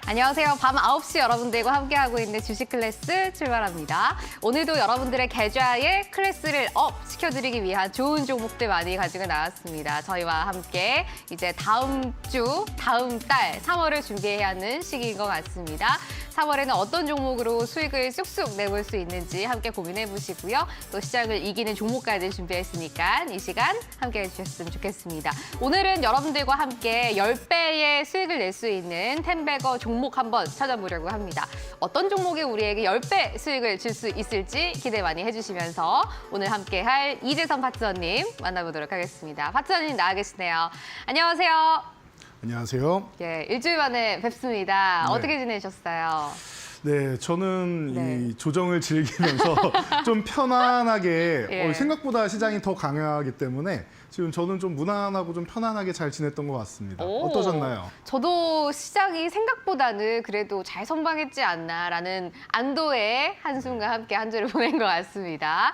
안녕하세요. 밤 9시 여러분들과 함께하고 있는 주식 클래스 출발합니다. 오늘도 여러분들의 계좌에 클래스를 업 시켜드리기 위한 좋은 종목들 많이 가지고 나왔습니다. 저희와 함께 이제 다음 달 3월을 준비해야 하는 시기인 것 같습니다. 3월에는 어떤 종목으로 수익을 쑥쑥 내볼 수 있는지 함께 고민해 보시고요. 또 시장을 이기는 종목까지 준비했으니까 이 시간 함께 해주셨으면 좋겠습니다. 오늘은 여러분들과 함께 10배의 수익을 낼 수 있는 텐베거 종목 한번 찾아보려고 합니다. 어떤 종목이 우리에게 10배 수익을 줄 수 있을지 기대 많이 해주시면서 오늘 함께할 이재선 파트너님 만나보도록 하겠습니다. 파트너님 나와 계시네요. 안녕하세요. 안녕하세요. 예, 일주일 만에 뵙습니다. 네. 어떻게 지내셨어요? 네, 저는 네. 이 조정을 즐기면서 좀 편안하게 예. 생각보다 시장이 더 강하기 때문에 지금 저는 좀 무난하고 좀 편안하게 잘 지냈던 것 같습니다. 오. 어떠셨나요? 저도 시장이 생각보다는 그래도 잘 선방했지 않나라는 안도의 한숨과 함께 한 주를 보낸 것 같습니다.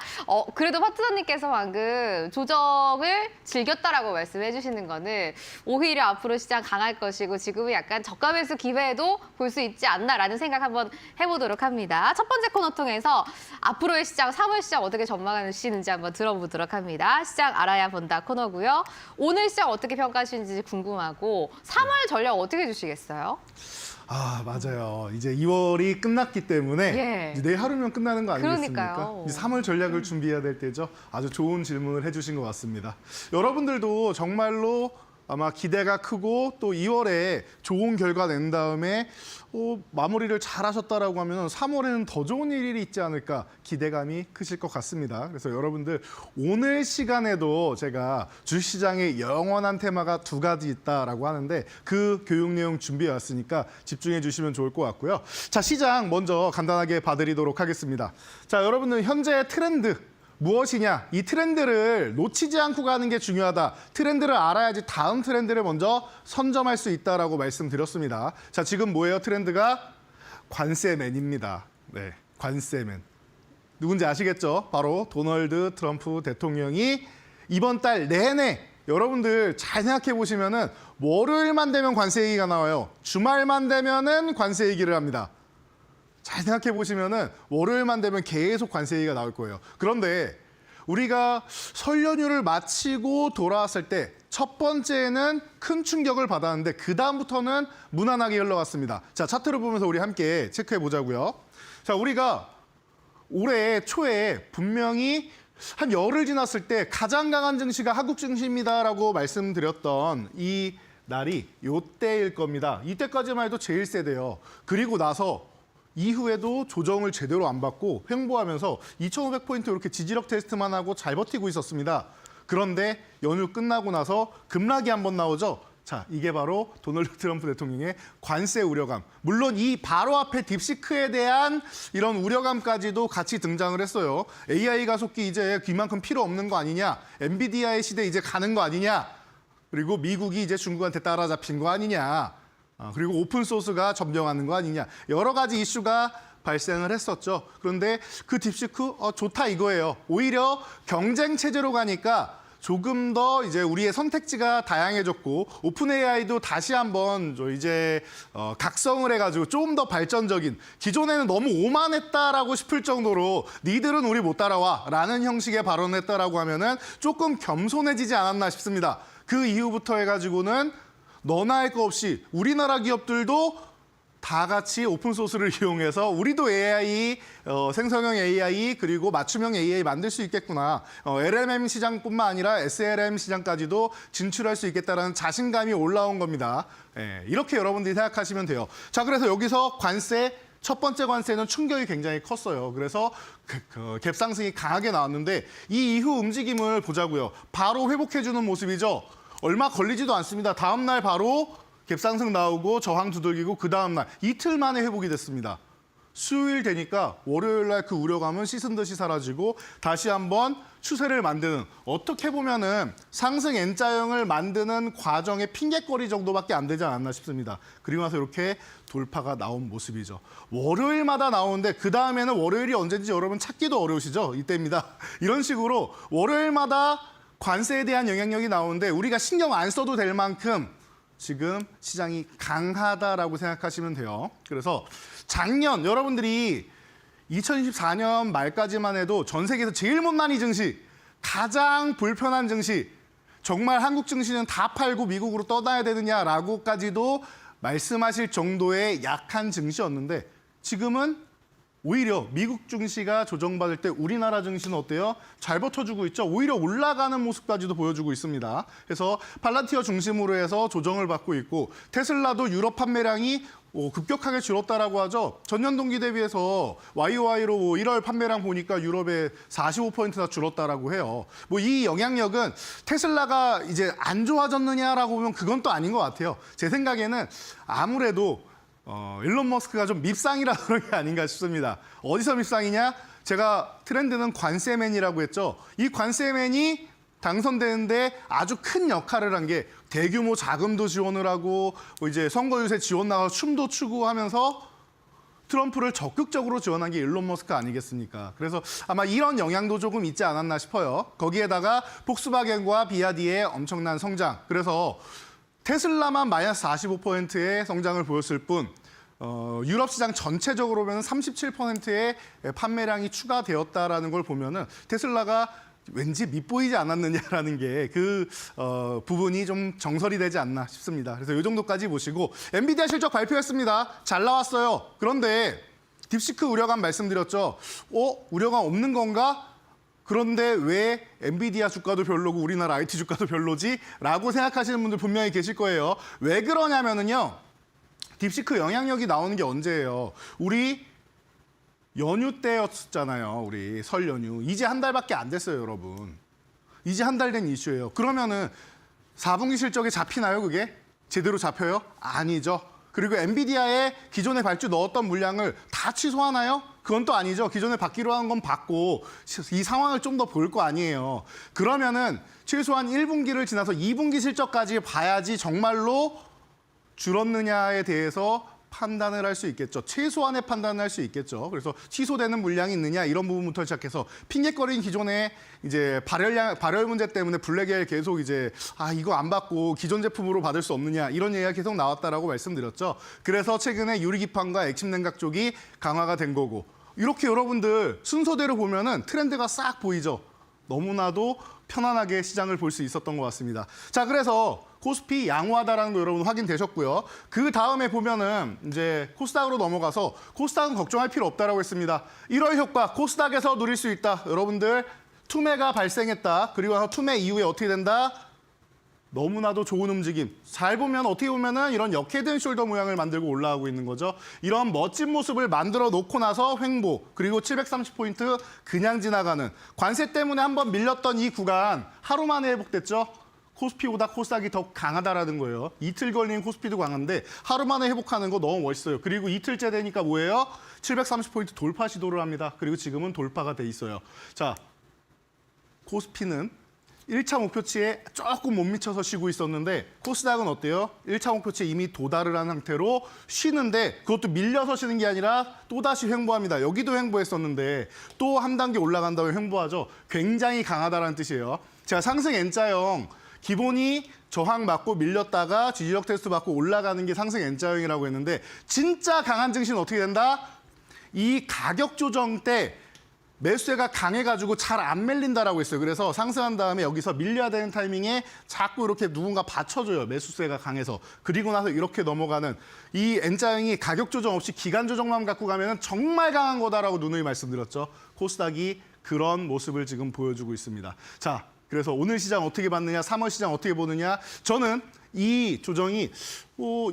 그래도 파트너님께서 방금 조정을 즐겼다라고 말씀해 주시는 거는 오히려 앞으로 시장 강할 것이고 지금은 약간 저가 매수 기회도 볼 수 있지 않나라는 생각 한번 해보도록 합니다. 첫 번째 코너 통해서 앞으로의 시장, 3월 시장 어떻게 전망하시는지 한번 들어보도록 합니다. 시장 알아야 본다 코너고요. 오늘 시장 어떻게 평가하시는지 궁금하고 3월 전략 어떻게 해주시겠어요? 아, 맞아요. 이제 2월이 끝났기 때문에 예. 이제 내일 하루면 끝나는 거 아니겠습니까? 그러니까요. 이제 3월 전략을 준비해야 될 때죠. 아주 좋은 질문을 해주신 것 같습니다. 여러분들도 정말로 아마 기대가 크고 또 2월에 좋은 결과 낸 다음에 마무리를 잘 하셨다라고 하면 3월에는 더 좋은 일이 있지 않을까 기대감이 크실 것 같습니다. 그래서 여러분들 오늘 시간에도 제가 주식시장에 영원한 테마가 두 가지 있다라고 하는데 그 교육 내용 준비해 왔으니까 집중해 주시면 좋을 것 같고요. 자, 시장 먼저 간단하게 봐드리도록 하겠습니다. 자, 여러분들 현재 트렌드 무엇이냐? 이 트렌드를 놓치지 않고 가는 게 중요하다. 트렌드를 알아야지 다음 트렌드를 먼저 선점할 수 있다라고 말씀드렸습니다. 자, 지금 뭐예요? 트렌드가 관세맨입니다. 네, 관세맨. 누군지 아시겠죠? 바로 도널드 트럼프 대통령이 이번 달 내내 여러분들 잘 생각해 보시면은 월요일만 되면 관세 얘기가 나와요. 주말만 되면은 관세 얘기를 합니다. 잘 생각해 보시면은 월요일만 되면 계속 관세 얘기가 나올 거예요. 그런데 우리가 설 연휴를 마치고 돌아왔을 때 첫 번째는 큰 충격을 받았는데 그 다음부터는 무난하게 흘러갔습니다. 자, 차트를 보면서 우리 함께 체크해 보자고요. 자, 우리가 올해 초에 분명히 한 열흘 지났을 때 가장 강한 증시가 한국 증시입니다라고 말씀드렸던 이 날이 이때일 겁니다. 이때까지만 해도 제일 세대요. 그리고 나서 이후에도 조정을 제대로 안 받고 횡보하면서 2,500포인트 이렇게 지지력 테스트만 하고 잘 버티고 있었습니다. 그런데 연휴 끝나고 나서 급락이 한번 나오죠. 자, 이게 바로 도널드 트럼프 대통령의 관세 우려감. 물론 이 바로 앞에 딥시크에 대한 이런 우려감까지도 같이 등장을 했어요. AI 가속기 이제 이만큼 필요 없는 거 아니냐. 엔비디아의 시대 이제 가는 거 아니냐. 그리고 미국이 이제 중국한테 따라잡힌 거 아니냐. 그리고 오픈소스가 점령하는 거 아니냐. 여러 가지 이슈가 발생을 했었죠. 그런데 그 딥시크 좋다 이거예요. 오히려 경쟁 체제로 가니까 조금 더 이제 우리의 선택지가 다양해졌고 오픈 AI도 다시 한번 이제 각성을 해가지고 좀 더 발전적인 기존에는 너무 오만했다라고 싶을 정도로 니들은 우리 못 따라와라는 형식의 발언을 했다라고 하면은 조금 겸손해지지 않았나 싶습니다. 그 이후부터 해가지고는 너나 할 거 없이 우리나라 기업들도 다 같이 오픈소스를 이용해서 우리도 AI, 생성형 AI 그리고 맞춤형 AI 만들 수 있겠구나. LLM 시장뿐만 아니라 SLM 시장까지도 진출할 수 있겠다는 자신감이 올라온 겁니다. 이렇게 여러분들이 생각하시면 돼요. 자, 그래서 여기서 관세, 첫 번째 관세는 충격이 굉장히 컸어요. 그래서 갭 상승이 강하게 나왔는데 이 이후 움직임을 보자고요. 바로 회복해주는 모습이죠. 얼마 걸리지도 않습니다. 다음 날 바로 갭상승 나오고 저항 두들기고 그 다음 날 이틀 만에 회복이 됐습니다. 수요일 되니까 월요일 날 그 우려감은 씻은 듯이 사라지고 다시 한번 추세를 만드는 어떻게 보면은 상승 N자형을 만드는 과정의 핑계거리 정도밖에 안 되지 않았나 싶습니다. 그리고 나서 이렇게 돌파가 나온 모습이죠. 월요일마다 나오는데 그 다음에는 월요일이 언제인지 여러분 찾기도 어려우시죠? 이때입니다. 이런 식으로 월요일마다 관세에 대한 영향력이 나오는데 우리가 신경 안 써도 될 만큼 지금 시장이 강하다라고 생각하시면 돼요. 그래서 작년 여러분들이 2024년 말까지만 해도 전 세계에서 제일 못난이 증시, 가장 불편한 증시, 정말 한국 증시는 다 팔고 미국으로 떠나야 되느냐라고까지도 말씀하실 정도의 약한 증시였는데 지금은 오히려 미국 증시가 조정받을 때 우리나라 증시는 어때요? 잘 버텨주고 있죠. 오히려 올라가는 모습까지도 보여주고 있습니다. 그래서 팔란티어 중심으로 해서 조정을 받고 있고 테슬라도 유럽 판매량이 급격하게 줄었다라고 하죠. 전년 동기 대비해서 YOY로 1월 판매량 보니까 유럽에 45%나 줄었다라고 해요. 뭐 이 영향력은 테슬라가 이제 안 좋아졌느냐라고 보면 그건 또 아닌 것 같아요. 제 생각에는 아무래도 일론 머스크가 좀 밉상이라 그런 게 아닌가 싶습니다. 어디서 밉상이냐? 제가 트렌드는 관세맨이라고 했죠. 이 관세맨이 당선되는데 아주 큰 역할을 한 게 대규모 자금도 지원을 하고 이제 선거 유세 지원 나가서 춤도 추고 하면서 트럼프를 적극적으로 지원한 게 일론 머스크 아니겠습니까? 그래서 아마 이런 영향도 조금 있지 않았나 싶어요. 거기에다가 폭스바겐과 비아디의 엄청난 성장. 그래서 테슬라만 마이너스 45%의 성장을 보였을 뿐 유럽 시장 전체적으로 보면 37%의 판매량이 추가되었다라는 걸 보면은 테슬라가 왠지 밉보이지 않았느냐라는 게 그 부분이 좀 정설이 되지 않나 싶습니다. 그래서 이 정도까지 보시고 엔비디아 실적 발표했습니다. 잘 나왔어요. 그런데 딥시크 우려감 말씀드렸죠. 우려감 없는 건가? 그런데 왜 엔비디아 주가도 별로고 우리나라 IT 주가도 별로지? 라고 생각하시는 분들 분명히 계실 거예요. 왜 그러냐면은요. 딥시크 영향력이 나오는 게 언제예요? 우리 연휴 때였잖아요. 우리 설 연휴. 이제 한 달밖에 안 됐어요, 여러분. 이제 한 달 된 이슈예요. 그러면은 4분기 실적에 잡히나요, 그게? 제대로 잡혀요? 아니죠. 그리고 엔비디아에 기존에 발주 넣었던 물량을 다 취소하나요? 그건 또 아니죠. 기존에 받기로 한 건 받고 이 상황을 좀 더 볼 거 아니에요. 그러면은 최소한 1분기를 지나서 2분기 실적까지 봐야지 정말로 줄었느냐에 대해서 판단을 할 수 있겠죠. 최소한의 판단을 할 수 있겠죠. 그래서 취소되는 물량이 있느냐 이런 부분부터 시작해서 핑계거리는 기존에 이제 발열 문제 때문에 블랙에 계속 이제 이거 안 받고 기존 제품으로 받을 수 없느냐 이런 얘기가 계속 나왔다라고 말씀드렸죠. 그래서 최근에 유리기판과 액침 냉각 쪽이 강화가 된 거고 이렇게 여러분들 순서대로 보면은 트렌드가 싹 보이죠. 너무나도 편안하게 시장을 볼 수 있었던 것 같습니다. 자, 그래서 코스피 양호하다라는 거 여러분 확인되셨고요. 그 다음에 보면은 이제 코스닥으로 넘어가서 코스닥은 걱정할 필요 없다라고 했습니다. 1월 효과 코스닥에서 누릴 수 있다. 여러분들 투매가 발생했다. 그리고 투매 이후에 어떻게 된다? 너무나도 좋은 움직임. 잘 보면 어떻게 보면은 이런 역헤드 숄더 모양을 만들고 올라가고 있는 거죠. 이런 멋진 모습을 만들어 놓고 나서 횡보 그리고 730포인트 그냥 지나가는 관세 때문에 한번 밀렸던 이 구간 하루 만에 회복됐죠. 코스피보다 코스닥이 더 강하다라는 거예요. 이틀 걸린 코스피도 강한데 하루 만에 회복하는 거 너무 멋있어요. 그리고 이틀째 되니까 뭐예요? 730포인트 돌파 시도를 합니다. 그리고 지금은 돌파가 돼 있어요. 자, 코스피는 1차 목표치에 조금 못 미쳐서 쉬고 있었는데 코스닥은 어때요? 1차 목표치에 이미 도달을 한 상태로 쉬는데 그것도 밀려서 쉬는 게 아니라 또다시 횡보합니다. 여기도 횡보했었는데 또 한 단계 올라간 다음에 횡보하죠. 굉장히 강하다는 뜻이에요. 자, 상승 N자형 기본이 저항 맞고 밀렸다가 지지력 테스트 받고 올라가는 게 상승 N자형이라고 했는데 진짜 강한 증시는 어떻게 된다? 이 가격 조정 때 매수세가 강해가지고 잘 안 밀린다라고 했어요. 그래서 상승한 다음에 여기서 밀려야 되는 타이밍에 자꾸 이렇게 누군가 받쳐줘요. 매수세가 강해서. 그리고 나서 이렇게 넘어가는 이 N자형이 가격 조정 없이 기간 조정만 갖고 가면 정말 강한 거다라고 누누이 말씀드렸죠. 코스닥이 그런 모습을 지금 보여주고 있습니다. 자, 그래서 오늘 시장 어떻게 봤느냐, 3월 시장 어떻게 보느냐. 저는 이 조정이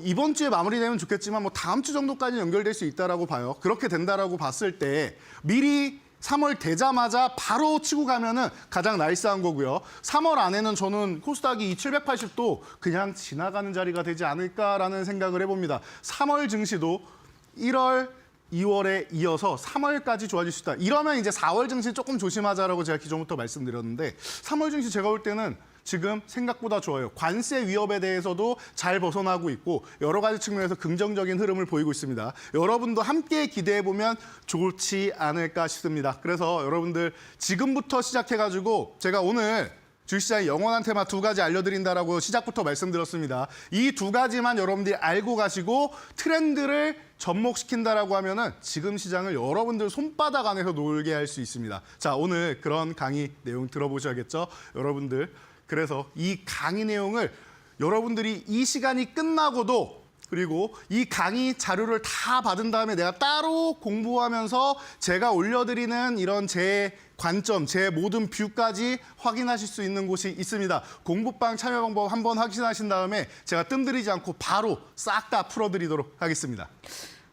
이번 주에 마무리되면 좋겠지만 다음 주 정도까지 연결될 수 있다라고 봐요. 그렇게 된다라고 봤을 때 미리 3월 되자마자 바로 치고 가면은 가장 나이스한 거고요. 3월 안에는 저는 코스닥이 780도 그냥 지나가는 자리가 되지 않을까라는 생각을 해봅니다. 3월 증시도 1월, 2월에 이어서 3월까지 좋아질 수 있다. 이러면 이제 4월 증시 조금 조심하자라고 제가 기존부터 말씀드렸는데 3월 증시 제가 볼 때는 지금 생각보다 좋아요. 관세 위협에 대해서도 잘 벗어나고 있고 여러 가지 측면에서 긍정적인 흐름을 보이고 있습니다. 여러분도 함께 기대해보면 좋지 않을까 싶습니다. 그래서 여러분들 지금부터 시작해가지고 제가 오늘 주식시장의 영원한 테마 두 가지 알려드린다라고 시작부터 말씀드렸습니다. 이 두 가지만 여러분들이 알고 가시고 트렌드를 접목시킨다라고 하면은 지금 시장을 여러분들 손바닥 안에서 놀게 할 수 있습니다. 자, 오늘 그런 강의 내용 들어보셔야겠죠? 여러분들. 그래서 이 강의 내용을 여러분들이 이 시간이 끝나고도 그리고 이 강의 자료를 다 받은 다음에 내가 따로 공부하면서 제가 올려드리는 이런 제 관점, 제 모든 뷰까지 확인하실 수 있는 곳이 있습니다. 공부방 참여 방법 한번 확인하신 다음에 제가 뜸들이지 않고 바로 싹 다 풀어드리도록 하겠습니다.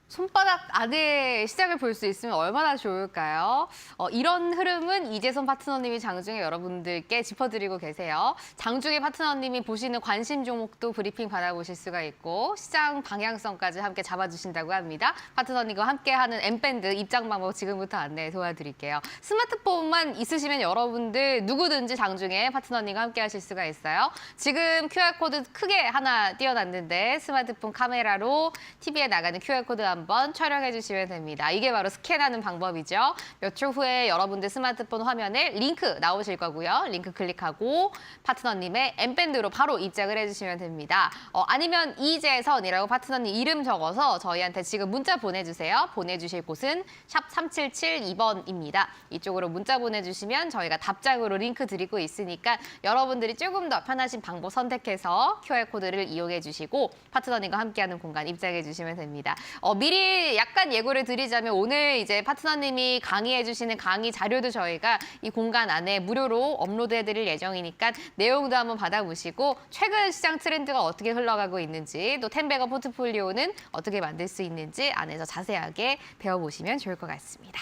손바닥 안에 시장을 볼 수 있으면 얼마나 좋을까요? 이런 흐름은 이재선 파트너님이 장중에 여러분들께 짚어드리고 계세요. 장중에 파트너님이 보시는 관심 종목도 브리핑 받아보실 수가 있고 시장 방향성까지 함께 잡아주신다고 합니다. 파트너님과 함께하는 M밴드 입장 방법 지금부터 안내 도와드릴게요. 스마트폰만 있으시면 여러분들 누구든지 장중에 파트너님과 함께 하실 수가 있어요. 지금 QR코드 크게 하나 띄워놨는데 스마트폰 카메라로 TV에 나가는 QR코드 한번 촬영해 주시면 됩니다. 이게 바로 스캔하는 방법이죠. 몇 초 후에 여러분들 스마트폰 화면에 링크 나오실 거고요. 링크 클릭하고 파트너님의 M밴드로 바로 입장을 해주시면 됩니다. 아니면 이재선이라고 파트너님 이름 적어서 저희한테 지금 문자 보내주세요. 보내주실 곳은 샵 3772번입니다. 이쪽으로 문자 보내주시면 저희가 답장으로 링크 드리고 있으니까 여러분들이 조금 더 편하신 방법 선택해서 QR코드를 이용해 주시고 파트너님과 함께하는 공간 입장해 주시면 됩니다. 미리 약간 예고를 드리자면 오늘 이제 파트너님이 강의해 주시는 강의 자료도 저희가 이 공간 안에 무료로 업로드해 드릴 예정이니까 내용도 한번 받아보시고 최근 시장 트렌드가 어떻게 흘러가고 있는지 또 텐베거 포트폴리오는 어떻게 만들 수 있는지 안에서 자세하게 배워보시면 좋을 것 같습니다.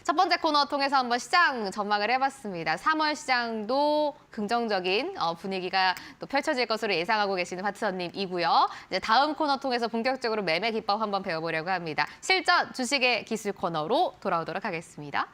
첫 번째 코너 통해서 한번 시장 전망을 해봤습니다. 3월 시장도 긍정적인 분위기가 또 펼쳐질 것으로 예상하고 계시는 파트너님이고요. 이제 다음 코너 통해서 본격적으로 매매 기법 한번 배워보려고 합니다. 실전 주식의 기술 코너로 돌아오도록 하겠습니다.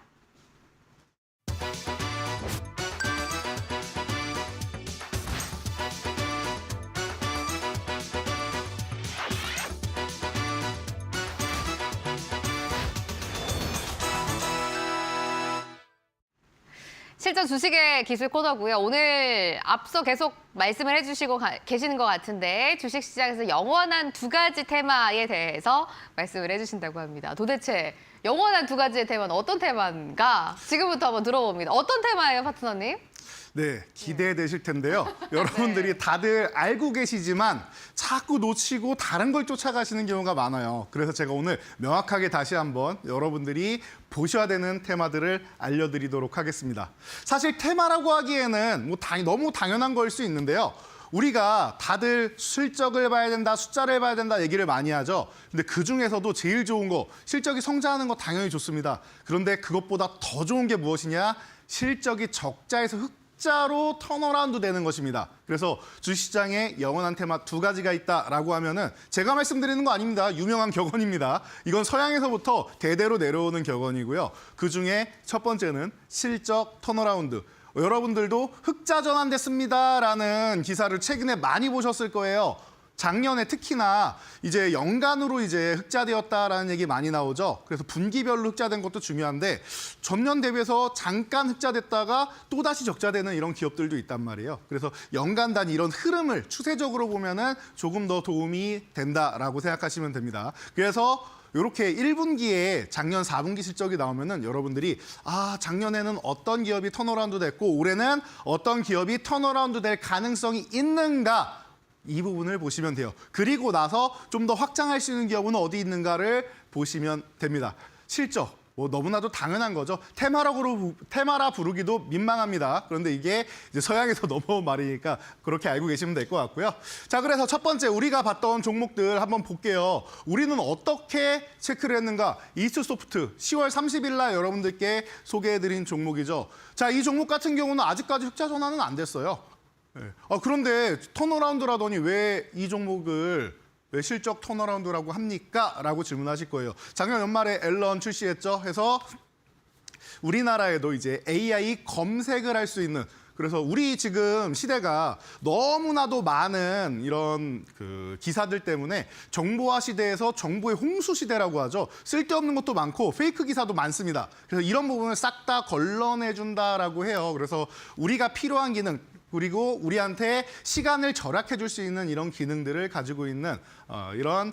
실전 주식의 기술 코너고요. 오늘 앞서 계속 말씀을 해주시고 계시는 것 같은데 주식시장에서 영원한 두 가지 테마에 대해서 말씀을 해주신다고 합니다. 도대체 영원한 두 가지의 테마는 어떤 테마인가? 지금부터 한번 들어봅니다. 어떤 테마예요, 파트너님? 네, 기대되실 텐데요. 여러분들이 다들 알고 계시지만 자꾸 놓치고 다른 걸 쫓아가시는 경우가 많아요. 그래서 제가 오늘 명확하게 다시 한번 여러분들이 보셔야 되는 테마들을 알려드리도록 하겠습니다. 사실 테마라고 하기에는 너무 당연한 걸 수 있는데요. 우리가 다들 실적을 봐야 된다, 숫자를 봐야 된다 얘기를 많이 하죠. 근데 그중에서도 제일 좋은 거, 실적이 성장하는 거 당연히 좋습니다. 그런데 그것보다 더 좋은 게 무엇이냐? 실적이 적자에서 흑자로 턴어라운드 되는 것입니다. 그래서 주식시장에 영원한 테마 두 가지가 있다라고 하면은 제가 말씀드리는 거 아닙니다. 유명한 격언입니다. 이건 서양에서부터 대대로 내려오는 격언이고요. 그중에 첫 번째는 실적 턴어라운드. 여러분들도 흑자 전환됐습니다라는 기사를 최근에 많이 보셨을 거예요. 작년에 특히나 이제 연간으로 이제 흑자되었다라는 얘기 많이 나오죠. 그래서 분기별로 흑자된 것도 중요한데 전년 대비해서 잠깐 흑자됐다가 또다시 적자되는 이런 기업들도 있단 말이에요. 그래서 연간 단위 이런 흐름을 추세적으로 보면은 조금 더 도움이 된다라고 생각하시면 됩니다. 그래서 이렇게 1분기에 작년 4분기 실적이 나오면은 여러분들이 작년에는 어떤 기업이 턴어라운드 됐고 올해는 어떤 기업이 턴어라운드 될 가능성이 있는가 이 부분을 보시면 돼요. 그리고 나서 좀 더 확장할 수 있는 기업은 어디 있는가를 보시면 됩니다. 실적, 너무나도 당연한 거죠. 테마라 부르기도 민망합니다. 그런데 이게 이제 서양에서 넘어온 말이니까 그렇게 알고 계시면 될 것 같고요. 자, 그래서 첫 번째 우리가 봤던 종목들 한번 볼게요. 우리는 어떻게 체크를 했는가? 이스트소프트 10월 30일 날 여러분들께 소개해드린 종목이죠. 자, 이 종목 같은 경우는 아직까지 흑자 전환은 안 됐어요. 네. 그런데 턴어라운드라더니 왜 이 종목을 왜 실적 턴어라운드라고 합니까? 라고 질문하실 거예요. 작년 연말에 앨런 출시했죠. 해서 우리나라에도 이제 AI 검색을 할 수 있는 그래서 우리 지금 시대가 너무나도 많은 이런 기사들 때문에 정보화 시대에서 정보의 홍수 시대라고 하죠. 쓸데없는 것도 많고 페이크 기사도 많습니다. 그래서 이런 부분을 싹 다 걸러내준다라고 해요. 그래서 우리가 필요한 기능, 그리고 우리한테 시간을 절약해 줄 수 있는 이런 기능들을 가지고 있는 이런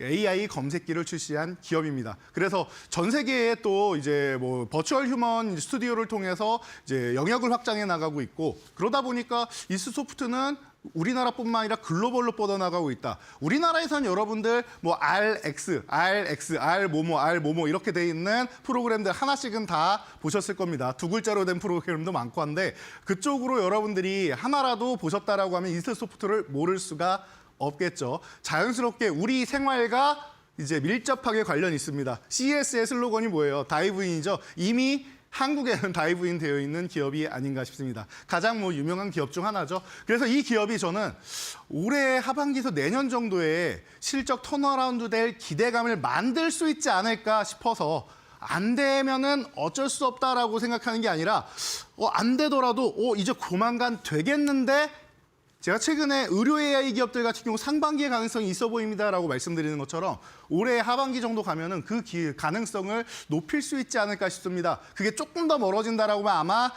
AI 검색기를 출시한 기업입니다. 그래서 전 세계에 또 이제 뭐 버추얼 휴먼 스튜디오를 통해서 이제 영역을 확장해 나가고 있고, 그러다 보니까 이스소프트는 우리나라뿐만 아니라 글로벌로 뻗어나가고 있다. 우리나라에서는 여러분들 뭐 RX, R 뭐뭐 이렇게 돼 있는 프로그램들 하나씩은 다 보셨을 겁니다. 두 글자로 된 프로그램도 많고 한데, 그쪽으로 여러분들이 하나라도 보셨다라고 하면 이스소프트를 모를 수가 없겠죠. 자연스럽게 우리 생활과 이제 밀접하게 관련이 있습니다. CES의 슬로건이 뭐예요? 다이브인이죠. 이미 한국에는 다이브인 되어 있는 기업이 아닌가 싶습니다. 가장 뭐 유명한 기업 중 하나죠. 그래서 이 기업이 저는 올해 하반기에서 내년 정도에 실적 턴어라운드 될 기대감을 만들 수 있지 않을까 싶어서, 안 되면은 어쩔 수 없다라고 생각하는 게 아니라 안 되더라도 이제 조만간 되겠는데, 제가 최근에 의료 AI 기업들 같은 경우 상반기의 가능성이 있어 보입니다라고 말씀드리는 것처럼 올해 하반기 정도 가면은 그 가능성을 높일 수 있지 않을까 싶습니다. 그게 조금 더 멀어진다라고 하면 아마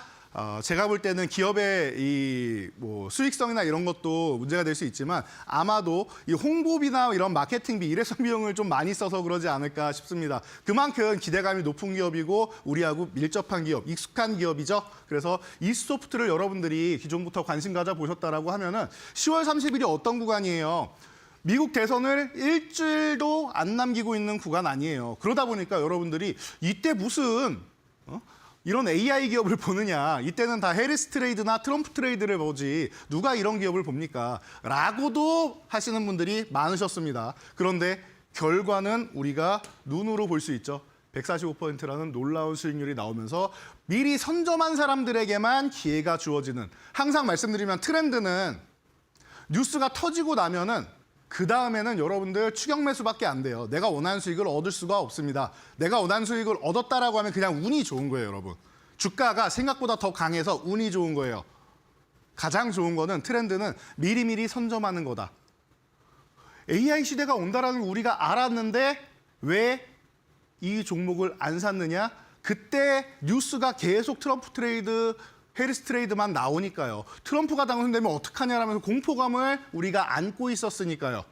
제가 볼 때는 기업의 이 뭐 수익성이나 이런 것도 문제가 될 수 있지만, 아마도 이 홍보비나 이런 마케팅비, 일회성 비용을 좀 많이 써서 그러지 않을까 싶습니다. 그만큼 기대감이 높은 기업이고 우리하고 밀접한 기업, 익숙한 기업이죠. 그래서 이스소프트를 여러분들이 기존부터 관심 가져 보셨다라고 하면은 10월 30일이 어떤 구간이에요? 미국 대선을 일주일도 안 남기고 있는 구간 아니에요. 그러다 보니까 여러분들이 이때 무슨 이런 AI 기업을 보느냐, 이때는 다 해리스 트레이드나 트럼프 트레이드를 보지 누가 이런 기업을 봅니까? 라고도 하시는 분들이 많으셨습니다. 그런데 결과는 우리가 눈으로 볼 수 있죠. 145%라는 놀라운 수익률이 나오면서 미리 선점한 사람들에게만 기회가 주어지는, 항상 말씀드리면 트렌드는 뉴스가 터지고 나면은 그 다음에는 여러분들 추격 매수밖에 안 돼요. 내가 원하는 수익을 얻을 수가 없습니다. 내가 원하는 수익을 얻었다라고 하면 그냥 운이 좋은 거예요, 여러분. 주가가 생각보다 더 강해서 운이 좋은 거예요. 가장 좋은 거는, 트렌드는 미리미리 선점하는 거다. AI 시대가 온다라는 걸 우리가 알았는데 왜 이 종목을 안 샀느냐? 그때 뉴스가 계속 트럼프 트레이드, 해리스 트레이드만 나오니까요. 트럼프가 당선되면 어떡하냐라면서 공포감을 우리가 안고 있었으니까요.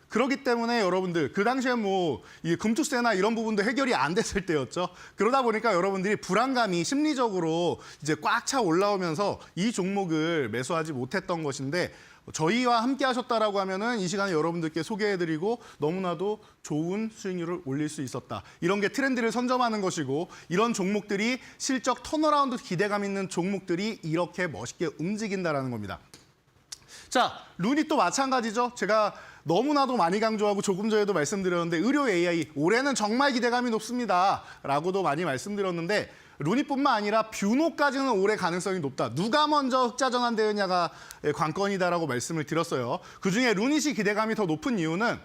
그렇기 때문에 여러분들, 그 당시에 뭐 이 금투세나 이런 부분도 해결이 안 됐을 때였죠. 그러다 보니까 여러분들이 불안감이 심리적으로 이제 꽉 차 올라오면서 이 종목을 매수하지 못했던 것인데, 저희와 함께 하셨다라고 하면은 이 시간에 여러분들께 소개해드리고 너무나도 좋은 수익률을 올릴 수 있었다. 이런 게 트렌드를 선점하는 것이고, 이런 종목들이 실적 턴어라운드 기대감 있는 종목들이 이렇게 멋있게 움직인다라는 겁니다. 자, 룬이 또 마찬가지죠. 제가 너무나도 많이 강조하고 조금 전에도 말씀드렸는데, 의료 AI 올해는 정말 기대감이 높습니다. 라고도 많이 말씀드렸는데, 루니뿐만 아니라 뷰노까지는 올해 가능성이 높다. 누가 먼저 흑자 전환되느냐가 관건이다라고 말씀을 드렸어요. 그중에 루닛이 기대감이 더 높은 이유는,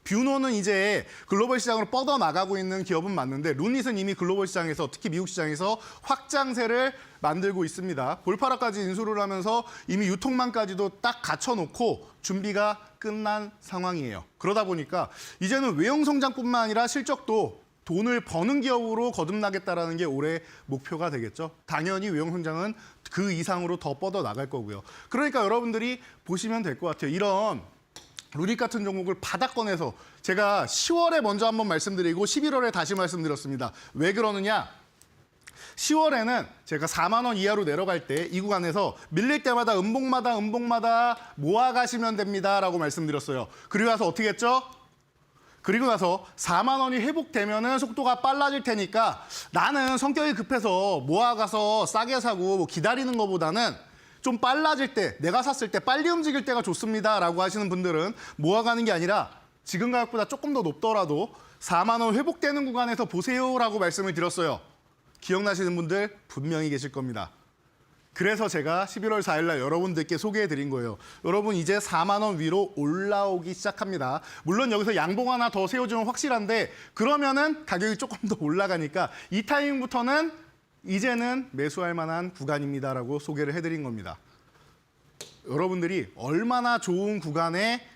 뷰노는 이제 글로벌 시장으로 뻗어나가고 있는 기업은 맞는데, 루닛은 이미 글로벌 시장에서, 특히 미국 시장에서 확장세를 만들고 있습니다. 볼파라까지 인수를 하면서 이미 유통망까지도 딱 갖춰놓고 준비가 끝난 상황이에요. 그러다 보니까 이제는 외형 성장뿐만 아니라 실적도 돈을 버는 기업으로 거듭나겠다라는 게 올해 목표가 되겠죠. 당연히 외형 성장은 그 이상으로 더 뻗어나갈 거고요. 그러니까 여러분들이 보시면 될 것 같아요. 이런 루닛 같은 종목을 바닥권에서 제가 10월에 먼저 한번 말씀드리고 11월에 다시 말씀드렸습니다. 왜 그러느냐? 10월에는 제가 4만 원 이하로 내려갈 때 이 구간에서 밀릴 때마다 음봉마다 모아가시면 됩니다라고 말씀드렸어요. 그리고 나서 어떻게 했죠? 그리고 나서 4만 원이 회복되면은 속도가 빨라질 테니까 나는 성격이 급해서 모아가서 싸게 사고 뭐 기다리는 것보다는 좀 빨라질 때, 내가 샀을 때 빨리 움직일 때가 좋습니다라고 하시는 분들은 모아가는 게 아니라 지금 가격보다 조금 더 높더라도 4만 원 회복되는 구간에서 보세요라고 말씀을 드렸어요. 기억나시는 분들 분명히 계실 겁니다. 그래서 제가 11월 4일 날 여러분들께 소개해드린 거예요. 여러분, 이제 4만 원 위로 올라오기 시작합니다. 물론 여기서 양봉 하나 더 세워주면 확실한데, 그러면은 가격이 조금 더 올라가니까 이 타이밍부터는 이제는 매수할 만한 구간입니다라고 소개를 해드린 겁니다. 여러분들이 얼마나 좋은 구간에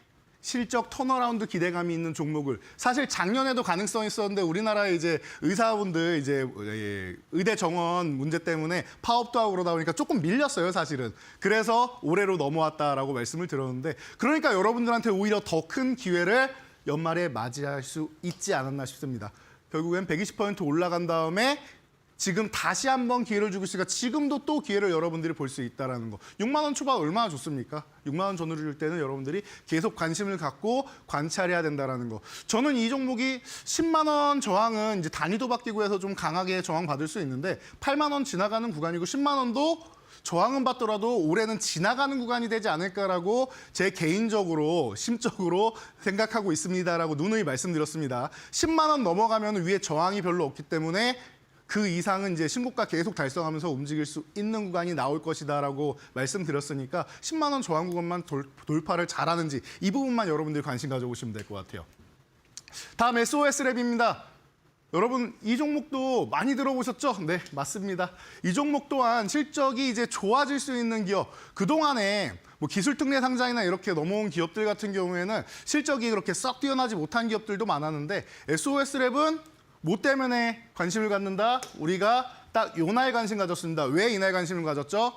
실적 턴어라운드 기대감이 있는 종목을 사실 작년에도 가능성이 있었는데 우리나라의 이제 의사분들 이제 의대 정원 문제 때문에 파업도 하고 그러다 보니까 조금 밀렸어요, 사실은. 그래서 올해로 넘어왔다라고 말씀을 드렸는데 그러니까 여러분들한테 오히려 더 큰 기회를 연말에 맞이할 수 있지 않았나 싶습니다. 결국엔 120% 올라간 다음에 지금 다시 한번 기회를 주고 있으니까 지금도 또 기회를 여러분들이 볼 수 있다는 거. 6만 원 초반 얼마나 좋습니까? 6만 원 전후를 줄 때는 여러분들이 계속 관심을 갖고 관찰해야 된다는 거. 저는 이 종목이 10만 원 저항은 이제 단위도 바뀌고 해서 좀 강하게 저항 받을 수 있는데 8만 원 지나가는 구간이고 10만 원도 저항은 받더라도 올해는 지나가는 구간이 되지 않을까라고 제 개인적으로 심적으로 생각하고 있습니다라고 누누이 말씀드렸습니다. 10만 원 넘어가면 위에 저항이 별로 없기 때문에 그 이상은 이제 신고가 계속 달성하면서 움직일 수 있는 구간이 나올 것이다라고 말씀드렸으니까 10만 원 저항 구간만 돌파를 잘하는지 이 부분만 여러분들이 관심 가져보시면 될 것 같아요. 다음 SOS랩입니다. 여러분 이 종목도 많이 들어보셨죠? 네, 맞습니다. 이 종목 또한 실적이 이제 좋아질 수 있는 기업. 그동안에 뭐 기술 특례 상장이나 이렇게 넘어온 기업들 같은 경우에는 실적이 그렇게 썩 뛰어나지 못한 기업들도 많았는데 SOS랩은 뭐 때문에 관심을 갖는다? 우리가 딱 요 날 관심 가졌습니다. 왜 이날 관심을 가졌죠?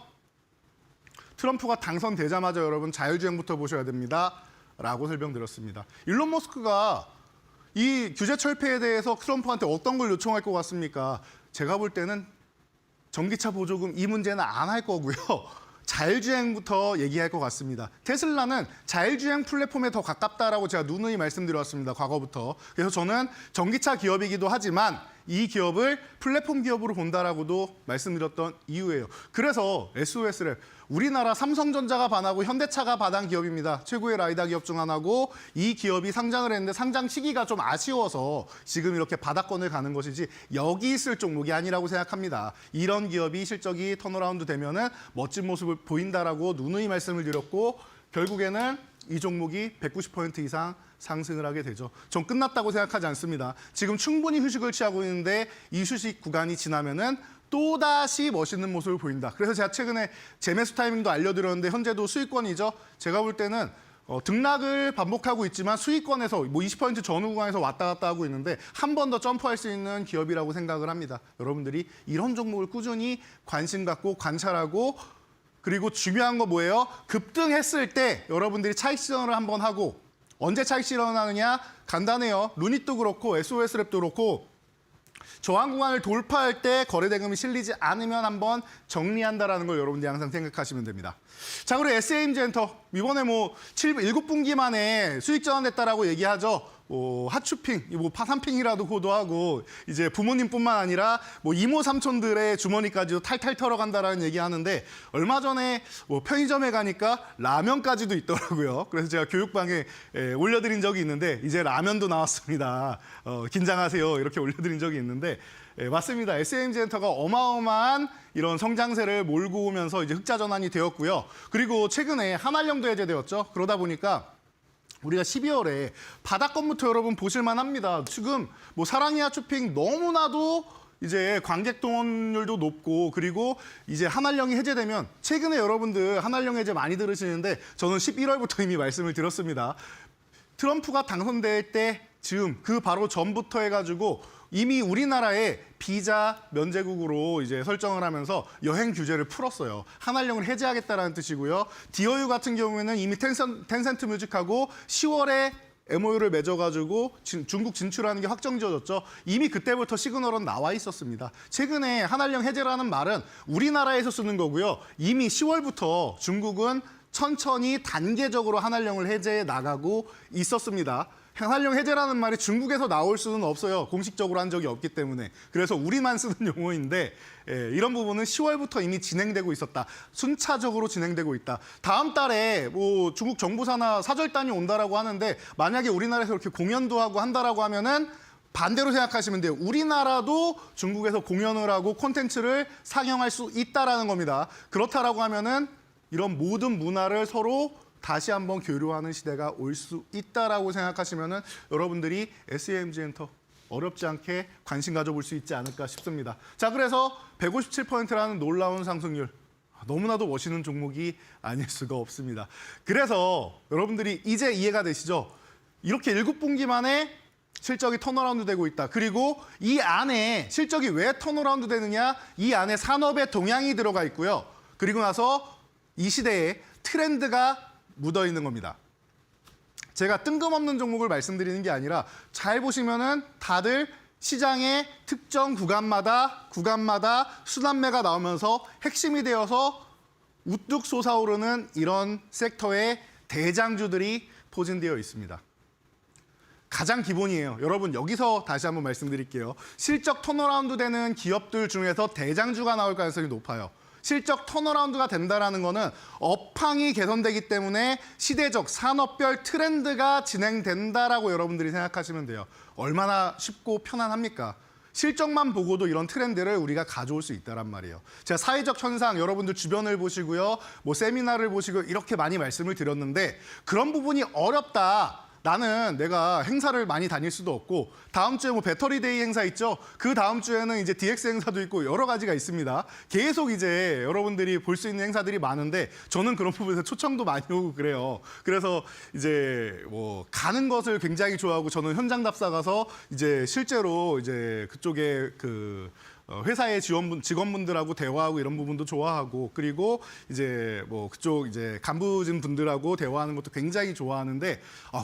트럼프가 당선되자마자 여러분 자율주행부터 보셔야 됩니다. 라고 설명드렸습니다. 일론 머스크가 이 규제 철폐에 대해서 트럼프한테 어떤 걸 요청할 것 같습니까? 제가 볼 때는 전기차 보조금 이 문제는 안 할 거고요. 자율주행부터 얘기할 것 같습니다. 테슬라는 자율주행 플랫폼에 더 가깝다라고 제가 누누이 말씀드렸습니다. 과거부터. 그래서 저는 전기차 기업이기도 하지만 이 기업을 플랫폼 기업으로 본다라고도 말씀드렸던 이유예요. 그래서 SOS를 우리나라 삼성전자가 반하고 현대차가 반한 기업입니다. 최고의 라이다 기업 중 하나고 이 기업이 상장을 했는데 상장 시기가 좀 아쉬워서 지금 이렇게 바닥권을 가는 것이지 여기 있을 종목이 아니라고 생각합니다. 이런 기업이 실적이 턴어라운드 되면은 멋진 모습을 보인다라고 누누이 말씀을 드렸고 결국에는 이 종목이 190% 이상 상승을 하게 되죠. 전 끝났다고 생각하지 않습니다. 지금 충분히 휴식을 취하고 있는데 이 휴식 구간이 지나면은 또다시 멋있는 모습을 보인다. 그래서 제가 최근에 재매수 타이밍도 알려드렸는데 현재도 수익권이죠. 제가 볼 때는 등락을 반복하고 있지만 수익권에서 뭐 20% 전후 구간에서 왔다 갔다 하고 있는데 한 번 더 점프할 수 있는 기업이라고 생각을 합니다. 여러분들이 이런 종목을 꾸준히 관심 갖고 관찰하고 그리고 중요한 거 뭐예요? 급등했을 때 여러분들이 차익 실현을 한번 하고 언제 차익 실현하느냐? 간단해요. 루닛도 그렇고 SOS랩도 그렇고 저항 구간을 돌파할 때 거래 대금이 실리지 않으면 한번 정리한다라는 걸 여러분들이 항상 생각하시면 됩니다. 자, 그리고 SMG엔터 이번에 뭐 7분기 만에 수익 전환됐다라고 얘기하죠. 하추핑, 뭐 파산핑이라도 호도하고 이제 부모님뿐만 아니라 뭐 이모 삼촌들의 주머니까지도 탈탈 털어간다라는 얘기하는데 얼마 전에 뭐 편의점에 가니까 라면까지도 있더라고요. 그래서 제가 교육방에 올려드린 적이 있는데 이제 라면도 나왔습니다. 긴장하세요 이렇게 올려드린 적이 있는데 맞습니다. SMG엔터가 어마어마한 이런 성장세를 몰고 오면서 이제 흑자 전환이 되었고요. 그리고 최근에 한알령도 해제되었죠. 그러다 보니까 우리가 12월에 바닥권부터 여러분 보실만 합니다. 지금 뭐 사랑이 하추핑 너무나도 이제 관객 동원율도 높고 그리고 이제 한알령이 해제되면 최근에 여러분들 한알령 해제 많이 들으시는데 저는 11월부터 이미 말씀을 드렸습니다. 트럼프가 당선될 때 즈음 그 바로 전부터 해가지고 이미 우리나라에 비자 면제국으로 이제 설정을 하면서 여행 규제를 풀었어요. 한알령을 해제하겠다라는 뜻이고요. 디어유 같은 경우에는 이미 텐센트 뮤직하고 10월에 MOU를 맺어가지고 중국 진출하는 게 확정지어졌죠. 이미 그때부터 시그널은 나와 있었습니다. 최근에 한알령 해제라는 말은 우리나라에서 쓰는 거고요. 이미 10월부터 중국은 천천히 단계적으로 한알령을 해제해 나가고 있었습니다. 한알령 해제라는 말이 중국에서 나올 수는 없어요. 공식적으로 한 적이 없기 때문에. 그래서 우리만 쓰는 용어인데 이런 부분은 10월부터 이미 진행되고 있었다. 순차적으로 진행되고 있다. 다음 달에 뭐 중국 정부사나 사절단이 온다라고 하는데 만약에 우리나라에서 이렇게 공연도 하고 한다라고 하면은 반대로 생각하시면 돼요. 우리나라도 중국에서 공연을 하고 콘텐츠를 상영할 수 있다라는 겁니다. 그렇다라고 하면은 이런 모든 문화를 서로 다시 한번 교류하는 시대가 올 수 있다라고 생각하시면은 여러분들이 SMG엔터 어렵지 않게 관심 가져볼 수 있지 않을까 싶습니다. 자, 그래서 157%라는 놀라운 상승률. 너무나도 멋있는 종목이 아닐 수가 없습니다. 그래서 여러분들이 이제 이해가 되시죠? 이렇게 7분기 만에 실적이 턴어라운드 되고 있다. 그리고 이 안에 실적이 왜 턴어라운드 되느냐? 이 안에 산업의 동향이 들어가 있고요. 그리고 나서 이 시대에 트렌드가 묻어 있는 겁니다. 제가 뜬금없는 종목을 말씀드리는 게 아니라 잘 보시면은 다들 시장의 특정 구간마다 순환매가 나오면서 핵심이 되어서 우뚝 솟아오르는 이런 섹터의 대장주들이 포진되어 있습니다. 가장 기본이에요. 여러분 여기서 다시 한번 말씀드릴게요. 실적 턴어라운드 되는 기업들 중에서 대장주가 나올 가능성이 높아요. 실적 턴어라운드가 된다는 거는 업황이 개선되기 때문에 시대적 산업별 트렌드가 진행된다라고 여러분들이 생각하시면 돼요. 얼마나 쉽고 편안합니까? 실적만 보고도 이런 트렌드를 우리가 가져올 수 있다란 말이에요. 제가 사회적 현상 여러분들 주변을 보시고요. 뭐 세미나를 보시고 이렇게 많이 말씀을 드렸는데 그런 부분이 어렵다. 나는 내가 행사를 많이 다닐 수도 없고 다음 주에 뭐 배터리데이 행사 있죠. 그 다음 주에는 이제 DX 행사도 있고 여러 가지가 있습니다. 계속 이제 여러분들이 볼 수 있는 행사들이 많은데 저는 그런 부분에서 초청도 많이 오고 그래요. 그래서 이제 뭐 가는 것을 굉장히 좋아하고 저는 현장 답사 가서 이제 실제로 이제 그쪽에 그 회사의 직원분들하고 대화하고 이런 부분도 좋아하고 그리고 이제 뭐 그쪽 이제 간부진 분들하고 대화하는 것도 굉장히 좋아하는데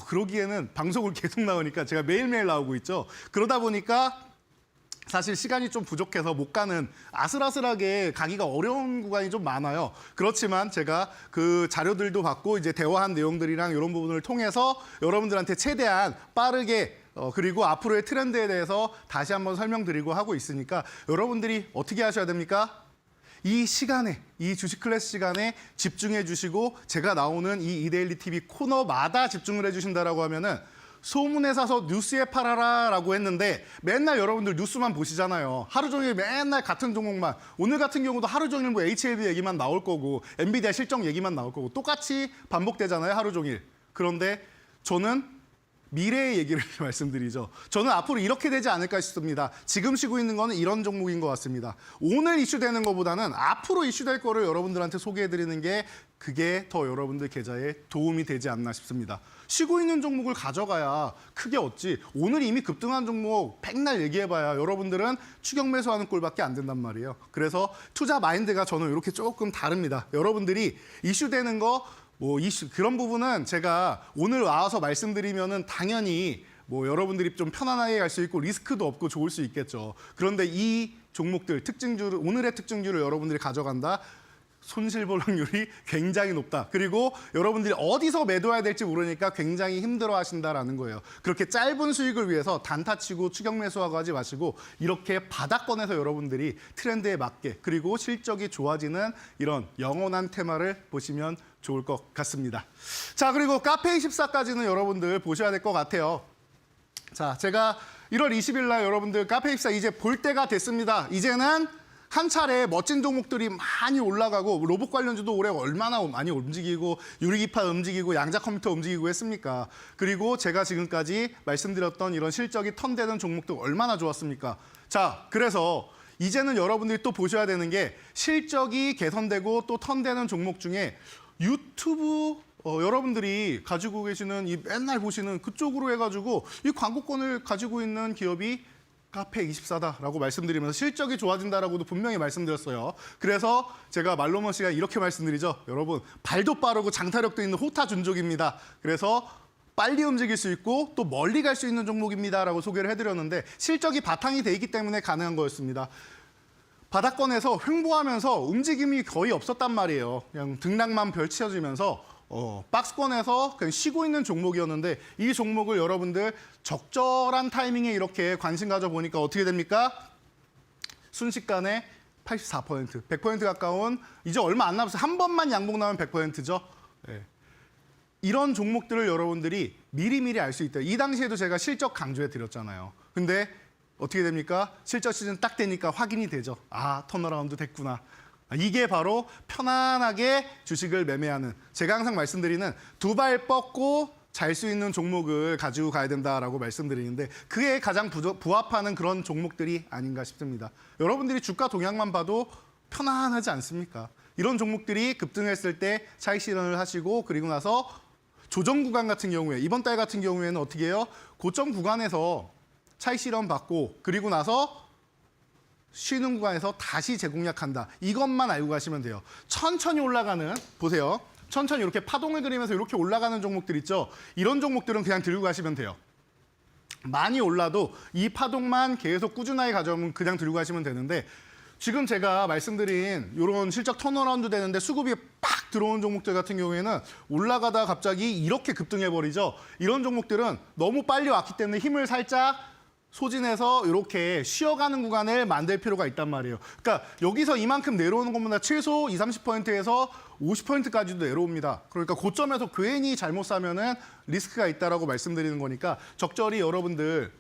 그러기에는 방송을 계속 나오니까 제가 매일매일 나오고 있죠. 그러다 보니까 사실 시간이 좀 부족해서 못 가는 아슬아슬하게 가기가 어려운 구간이 좀 많아요. 그렇지만 제가 그 자료들도 받고 이제 대화한 내용들이랑 이런 부분을 통해서 여러분들한테 최대한 빠르게 그리고 앞으로의 트렌드에 대해서 다시 한번 설명드리고 하고 있으니까 여러분들이 어떻게 하셔야 됩니까? 이 시간에, 이 주식 클래스 시간에 집중해 주시고 제가 나오는 이 이데일리 TV 코너마다 집중을 해 주신다라고 하면은 소문에 사서 뉴스에 팔아라라고 했는데 맨날 여러분들 뉴스만 보시잖아요. 하루 종일 맨날 같은 종목만. 오늘 같은 경우도 하루 종일 뭐 HLB 얘기만 나올 거고 엔비디아 실적 얘기만 나올 거고 똑같이 반복되잖아요. 하루 종일. 그런데 저는 미래의 얘기를 말씀드리죠. 저는 앞으로 이렇게 되지 않을까 싶습니다. 지금 쉬고 있는 거는 이런 종목인 것 같습니다. 오늘 이슈되는 것보다는 앞으로 이슈될 거를 여러분들한테 소개해드리는 게 그게 더 여러분들 계좌에 도움이 되지 않나 싶습니다. 쉬고 있는 종목을 가져가야 크게 얻지. 오늘 이미 급등한 종목 백날 얘기해봐야 여러분들은 추격 매수하는 꼴밖에 안 된단 말이에요. 그래서 투자 마인드가 저는 이렇게 조금 다릅니다. 여러분들이 이슈되는 거 그런 부분은 제가 오늘 와서 말씀드리면은 당연히 뭐 여러분들이 좀 편안하게 갈 수 있고 리스크도 없고 좋을 수 있겠죠. 그런데 이 종목들 오늘의 특징주를 여러분들이 가져간다. 손실볼 확률이 굉장히 높다. 그리고 여러분들이 어디서 매도해야 될지 모르니까 굉장히 힘들어 하신다라는 거예요. 그렇게 짧은 수익을 위해서 단타 치고 추격 매수하고 하지 마시고 이렇게 바닥권에서 여러분들이 트렌드에 맞게 그리고 실적이 좋아지는 이런 영원한 테마를 보시면 좋을 것 같습니다. 자, 그리고 카페24까지는 여러분들 보셔야 될 것 같아요. 자, 제가 1월 20일 날 여러분들 카페24 이제 볼 때가 됐습니다. 이제는 한 차례 멋진 종목들이 많이 올라가고 로봇 관련주도 올해 얼마나 많이 움직이고 유리기파 움직이고 양자 컴퓨터 움직이고 했습니까? 그리고 제가 지금까지 말씀드렸던 이런 실적이 턴되는 종목도 얼마나 좋았습니까? 자, 그래서 이제는 여러분들이 또 보셔야 되는 게 실적이 개선되고 또 턴되는 종목 중에 유튜브 여러분들이 가지고 계시는 이 맨날 보시는 그쪽으로 해가지고 이 광고권을 가지고 있는 기업이 카페24다라고 말씀드리면서 실적이 좋아진다라고도 분명히 말씀드렸어요. 그래서 제가 말로먼 씨가 이렇게 말씀드리죠. 여러분 발도 빠르고 장타력도 있는 호타 준족입니다. 그래서 빨리 움직일 수 있고 또 멀리 갈 수 있는 종목입니다라고 소개를 해드렸는데 실적이 바탕이 돼 있기 때문에 가능한 거였습니다. 바닥권에서 횡보하면서 움직임이 거의 없었단 말이에요. 그냥 등락만 펼쳐지면서 박스권에서 그냥 쉬고 있는 종목이었는데 이 종목을 여러분들 적절한 타이밍에 이렇게 관심 가져보니까 어떻게 됩니까? 순식간에 84%, 100% 가까운 이제 얼마 안 남았어요. 한 번만 양봉 나오면 100%죠. 네. 이런 종목들을 여러분들이 미리미리 알 수 있다. 이 당시에도 제가 실적 강조해 드렸잖아요. 근데 어떻게 됩니까? 실적 시즌 딱 되니까 확인이 되죠. 아, 턴어라운드 됐구나. 이게 바로 편안하게 주식을 매매하는 제가 항상 말씀드리는 두 발 뻗고 잘 수 있는 종목을 가지고 가야 된다라고 말씀드리는데 그에 가장 부합하는 그런 종목들이 아닌가 싶습니다. 여러분들이 주가 동향만 봐도 편안하지 않습니까? 이런 종목들이 급등했을 때 차익 실현을 하시고 그리고 나서 조정 구간 같은 경우에 이번 달 같은 경우에는 어떻게 해요? 고점 구간에서 차익 실현 받고 그리고 나서 쉬는 구간에서 다시 재공략한다. 이것만 알고 가시면 돼요. 천천히 올라가는, 보세요. 천천히 이렇게 파동을 그리면서 이렇게 올라가는 종목들 있죠. 이런 종목들은 그냥 들고 가시면 돼요. 많이 올라도 이 파동만 계속 꾸준하게 가져오면 그냥 들고 가시면 되는데 지금 제가 말씀드린 이런 실적 턴어라운드 되는데 수급이 팍 들어온 종목들 같은 경우에는 올라가다가 갑자기 이렇게 급등해버리죠. 이런 종목들은 너무 빨리 왔기 때문에 힘을 살짝 소진해서 이렇게 쉬어가는 구간을 만들 필요가 있단 말이에요. 그러니까 여기서 이만큼 내려오는 것보다 최소 20, 30%에서 50%까지도 내려옵니다. 그러니까 고점에서 괜히 잘못 사면은 리스크가 있다라고 말씀드리는 거니까 적절히 여러분들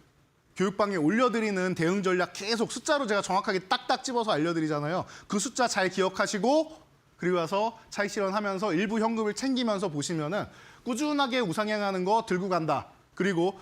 교육방에 올려드리는 대응 전략 계속 숫자로 제가 정확하게 딱딱 집어서 알려드리잖아요. 그 숫자 잘 기억하시고 그리고 와서 차익 실현하면서 일부 현금을 챙기면서 보시면은 꾸준하게 우상향하는 거 들고 간다. 그리고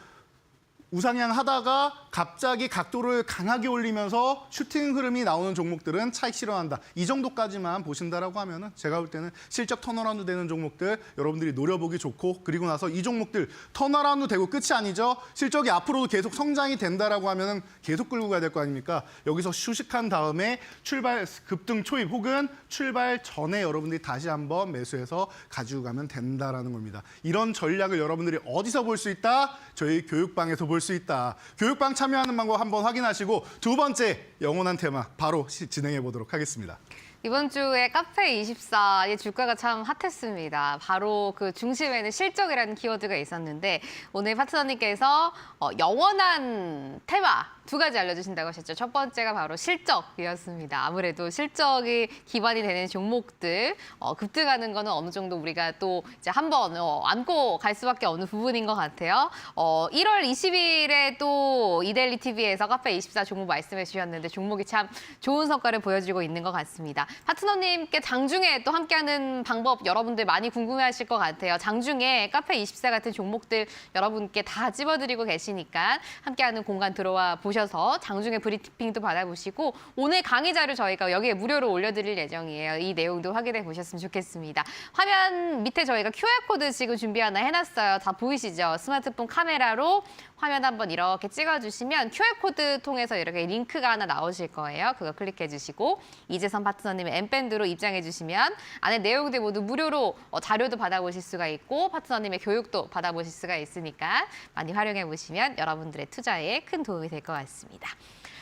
우상향 하다가 갑자기 각도를 강하게 올리면서 슈팅 흐름이 나오는 종목들은 차익 실현한다. 이 정도까지만 보신다라고 하면은 제가 볼 때는 실적 턴어라운드 되는 종목들 여러분들이 노려보기 좋고 그리고 나서 이 종목들 턴어라운드 되고 끝이 아니죠. 실적이 앞으로도 계속 성장이 된다라고 하면은 계속 끌고 가야 될 거 아닙니까? 여기서 휴식한 다음에 출발 급등 초입 혹은 출발 전에 여러분들이 다시 한번 매수해서 가지고 가면 된다라는 겁니다. 이런 전략을 여러분들이 어디서 볼 수 있다? 저희 교육방에서 볼 수 있다. 교육방 참여하는 방법 한번 확인하시고 두 번째 영원한 테마 바로 진행해 보도록 하겠습니다. 이번 주에 카페24의 주가가 참 핫했습니다. 바로 그 중심에는 실적이라는 키워드가 있었는데 오늘 파트너님께서 영원한 테마 두 가지 알려주신다고 하셨죠. 첫 번째가 바로 실적이었습니다. 아무래도 실적이 기반이 되는 종목들 급등하는 거는 어느 정도 우리가 또 이제 한번 안고 갈 수밖에 없는 부분인 것 같아요. 1월 20일에 또 이데일리 TV에서 카페24 종목 말씀해 주셨는데 종목이 참 좋은 성과를 보여주고 있는 것 같습니다. 파트너님께 장중에 또 함께하는 방법 여러분들 많이 궁금해하실 것 같아요. 장중에 카페24 같은 종목들 여러분께 다 찝어드리고 계시니까 함께하는 공간 들어와 보셔서 장중에 브리핑도 받아보시고 오늘 강의 자료 저희가 여기에 무료로 올려드릴 예정이에요. 이 내용도 확인해 보셨으면 좋겠습니다. 화면 밑에 저희가 QR코드 지금 준비 하나 해놨어요. 다 보이시죠? 스마트폰 카메라로 화면 한번 이렇게 찍어주시면 QR코드 통해서 이렇게 링크가 하나 나오실 거예요. 그거 클릭해 주시고 이재선 파트너님의 M밴드로 입장해 주시면 안에 내용들 모두 무료로 자료도 받아보실 수가 있고 파트너님의 교육도 받아보실 수가 있으니까 많이 활용해 보시면 여러분들의 투자에 큰 도움이 될 것 같습니다.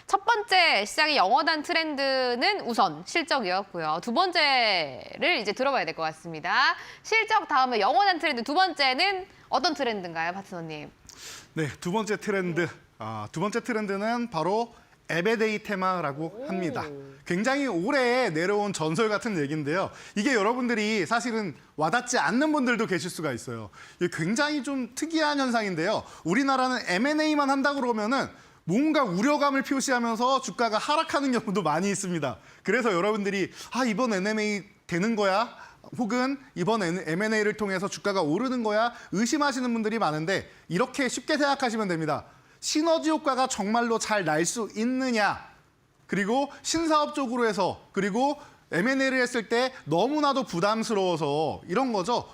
첫 번째 시장의 영원한 트렌드는 우선 실적이었고요. 두 번째를 이제 들어봐야 될 것 같습니다. 실적 다음에 영원한 트렌드 두 번째는 어떤 트렌드인가요, 파트너님? 네, 두 번째 트렌드. 두 번째 트렌드는 바로 에베데이 테마라고 합니다. 굉장히 오래 내려온 전설 같은 얘기인데요. 이게 여러분들이 사실은 와닿지 않는 분들도 계실 수가 있어요. 이게 굉장히 좀 특이한 현상인데요. 우리나라는 M&A만 한다 그러면은 뭔가 우려감을 표시하면서 주가가 하락하는 경우도 많이 있습니다. 그래서 여러분들이 이번 M&A 되는 거야? 혹은 이번 M&A를 통해서 주가가 오르는 거야? 의심하시는 분들이 많은데 이렇게 쉽게 생각하시면 됩니다. 시너지 효과가 정말로 잘 날 수 있느냐? 그리고 신사업 쪽으로 해서 그리고 M&A를 했을 때 너무나도 부담스러워서 이런 거죠.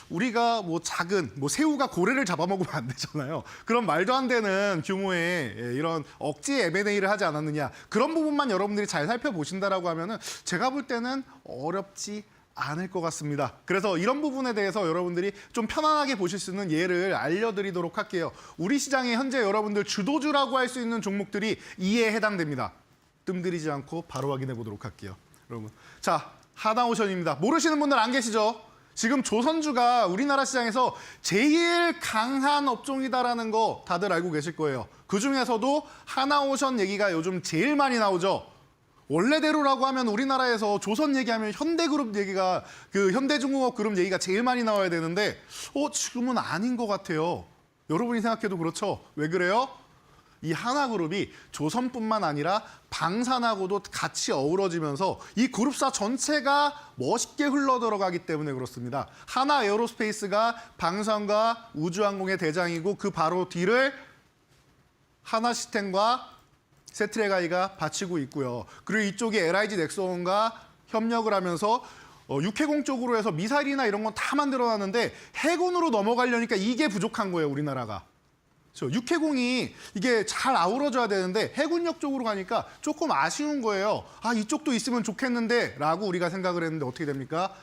우리가 작은 새우가 고래를 잡아먹으면 안 되잖아요. 그런 말도 안 되는 규모의 이런 억지 M&A를 하지 않았느냐. 그런 부분만 여러분들이 잘 살펴보신다라고 하면은 제가 볼 때는 어렵지 않을 것 같습니다. 그래서 이런 부분에 대해서 여러분들이 좀 편안하게 보실 수 있는 예를 알려드리도록 할게요. 우리 시장에 현재 여러분들 주도주라고 할 수 있는 종목들이 이에 해당됩니다. 뜸들이지 않고 바로 확인해 보도록 할게요. 여러분, 자, 하나오션입니다. 모르시는 분들 안 계시죠? 지금 조선주가 우리나라 시장에서 제일 강한 업종이다라는 거 다들 알고 계실 거예요. 그중에서도 하나오션 얘기가 요즘 제일 많이 나오죠. 원래대로라고 하면 우리나라에서 조선 얘기하면 현대그룹 얘기가 현대중공업 그룹 얘기가 제일 많이 나와야 되는데 지금은 아닌 것 같아요. 여러분이 생각해도 그렇죠. 왜 그래요? 이 하나그룹이 조선뿐만 아니라 방산하고도 같이 어우러지면서 이 그룹사 전체가 멋있게 흘러들어가기 때문에 그렇습니다. 하나 에어로스페이스가 방산과 우주항공의 대장이고 그 바로 뒤를 하나 시스템과 세트레가이가 바치고 있고요. 그리고 이쪽에 LIG 넥슨과 협력을 하면서 육해공 쪽으로 해서 미사일이나 이런 건 다 만들어놨는데 해군으로 넘어가려니까 이게 부족한 거예요, 우리나라가. 육해공이 이게 잘 아우러져야 되는데 해군력 쪽으로 가니까 조금 아쉬운 거예요. 아, 이쪽도 있으면 좋겠는데 라고 우리가 생각을 했는데 어떻게 됩니까?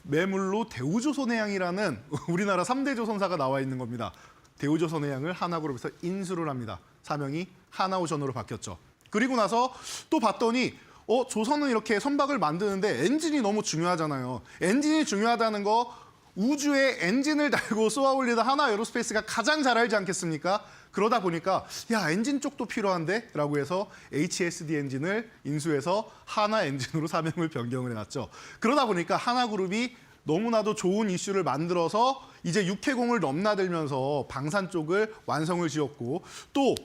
매물로 대우조선해양이라는 우리나라 3대 조선사가 나와 있는 겁니다. 대우조선해양을 하나그룹에서 인수를 합니다. 사명이 하나오션으로 바뀌었죠. 그리고 나서 또 봤더니 조선은 이렇게 선박을 만드는데 엔진이 너무 중요하잖아요. 엔진이 중요하다는 거 우주에 엔진을 달고 쏘아 올리다 하나 에어로스페이스가 가장 잘 알지 않겠습니까? 그러다 보니까 야, 엔진 쪽도 필요한데? 라고 해서 HSD 엔진을 인수해서 하나 엔진으로 사명을 변경을 해놨죠. 그러다 보니까 하나그룹이 너무나도 좋은 이슈를 만들어서 이제 육해공을 넘나들면서 방산 쪽을 완성을 지었고 또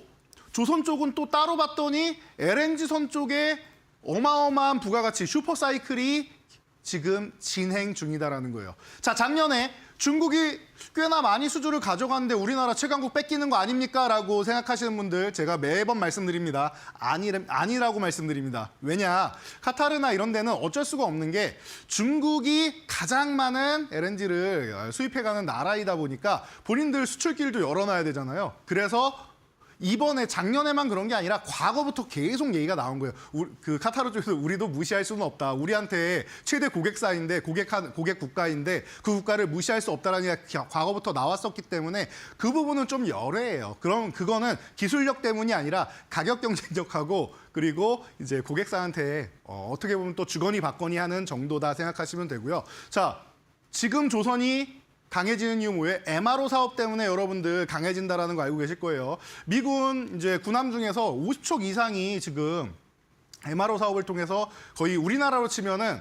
조선 쪽은 또 따로 봤더니 LNG선 쪽에 어마어마한 부가가치 슈퍼사이클이 지금 진행 중이다라는 거예요. 자, 작년에 중국이 꽤나 많이 수주를 가져갔는데 우리나라 최강국 뺏기는 거 아닙니까? 라고 생각하시는 분들 제가 매번 말씀드립니다. 아니라고 말씀드립니다. 왜냐? 카타르나 이런 데는 어쩔 수가 없는 게 중국이 가장 많은 LNG를 수입해가는 나라이다 보니까 본인들 수출길도 열어놔야 되잖아요. 그래서 이번에 작년에만 그런 게 아니라 과거부터 계속 얘기가 나온 거예요. 그 카타르 쪽에서 우리도 무시할 수는 없다. 우리한테 최대 고객사인데 고객 국가인데 그 국가를 무시할 수 없다라는 얘기가 과거부터 나왔었기 때문에 그 부분은 좀 열애예요. 그럼 그거는 기술력 때문이 아니라 가격 경쟁력하고 그리고 이제 고객사한테 어떻게 보면 또 주거니 받거니 하는 정도다 생각하시면 되고요. 자, 지금 조선이 강해지는 이유 뭐예요? MRO 사업 때문에 여러분들 강해진다라는 거 알고 계실 거예요. 미군 이제 군함 중에서 50척 이상이 지금 MRO 사업을 통해서 거의 우리나라로 치면은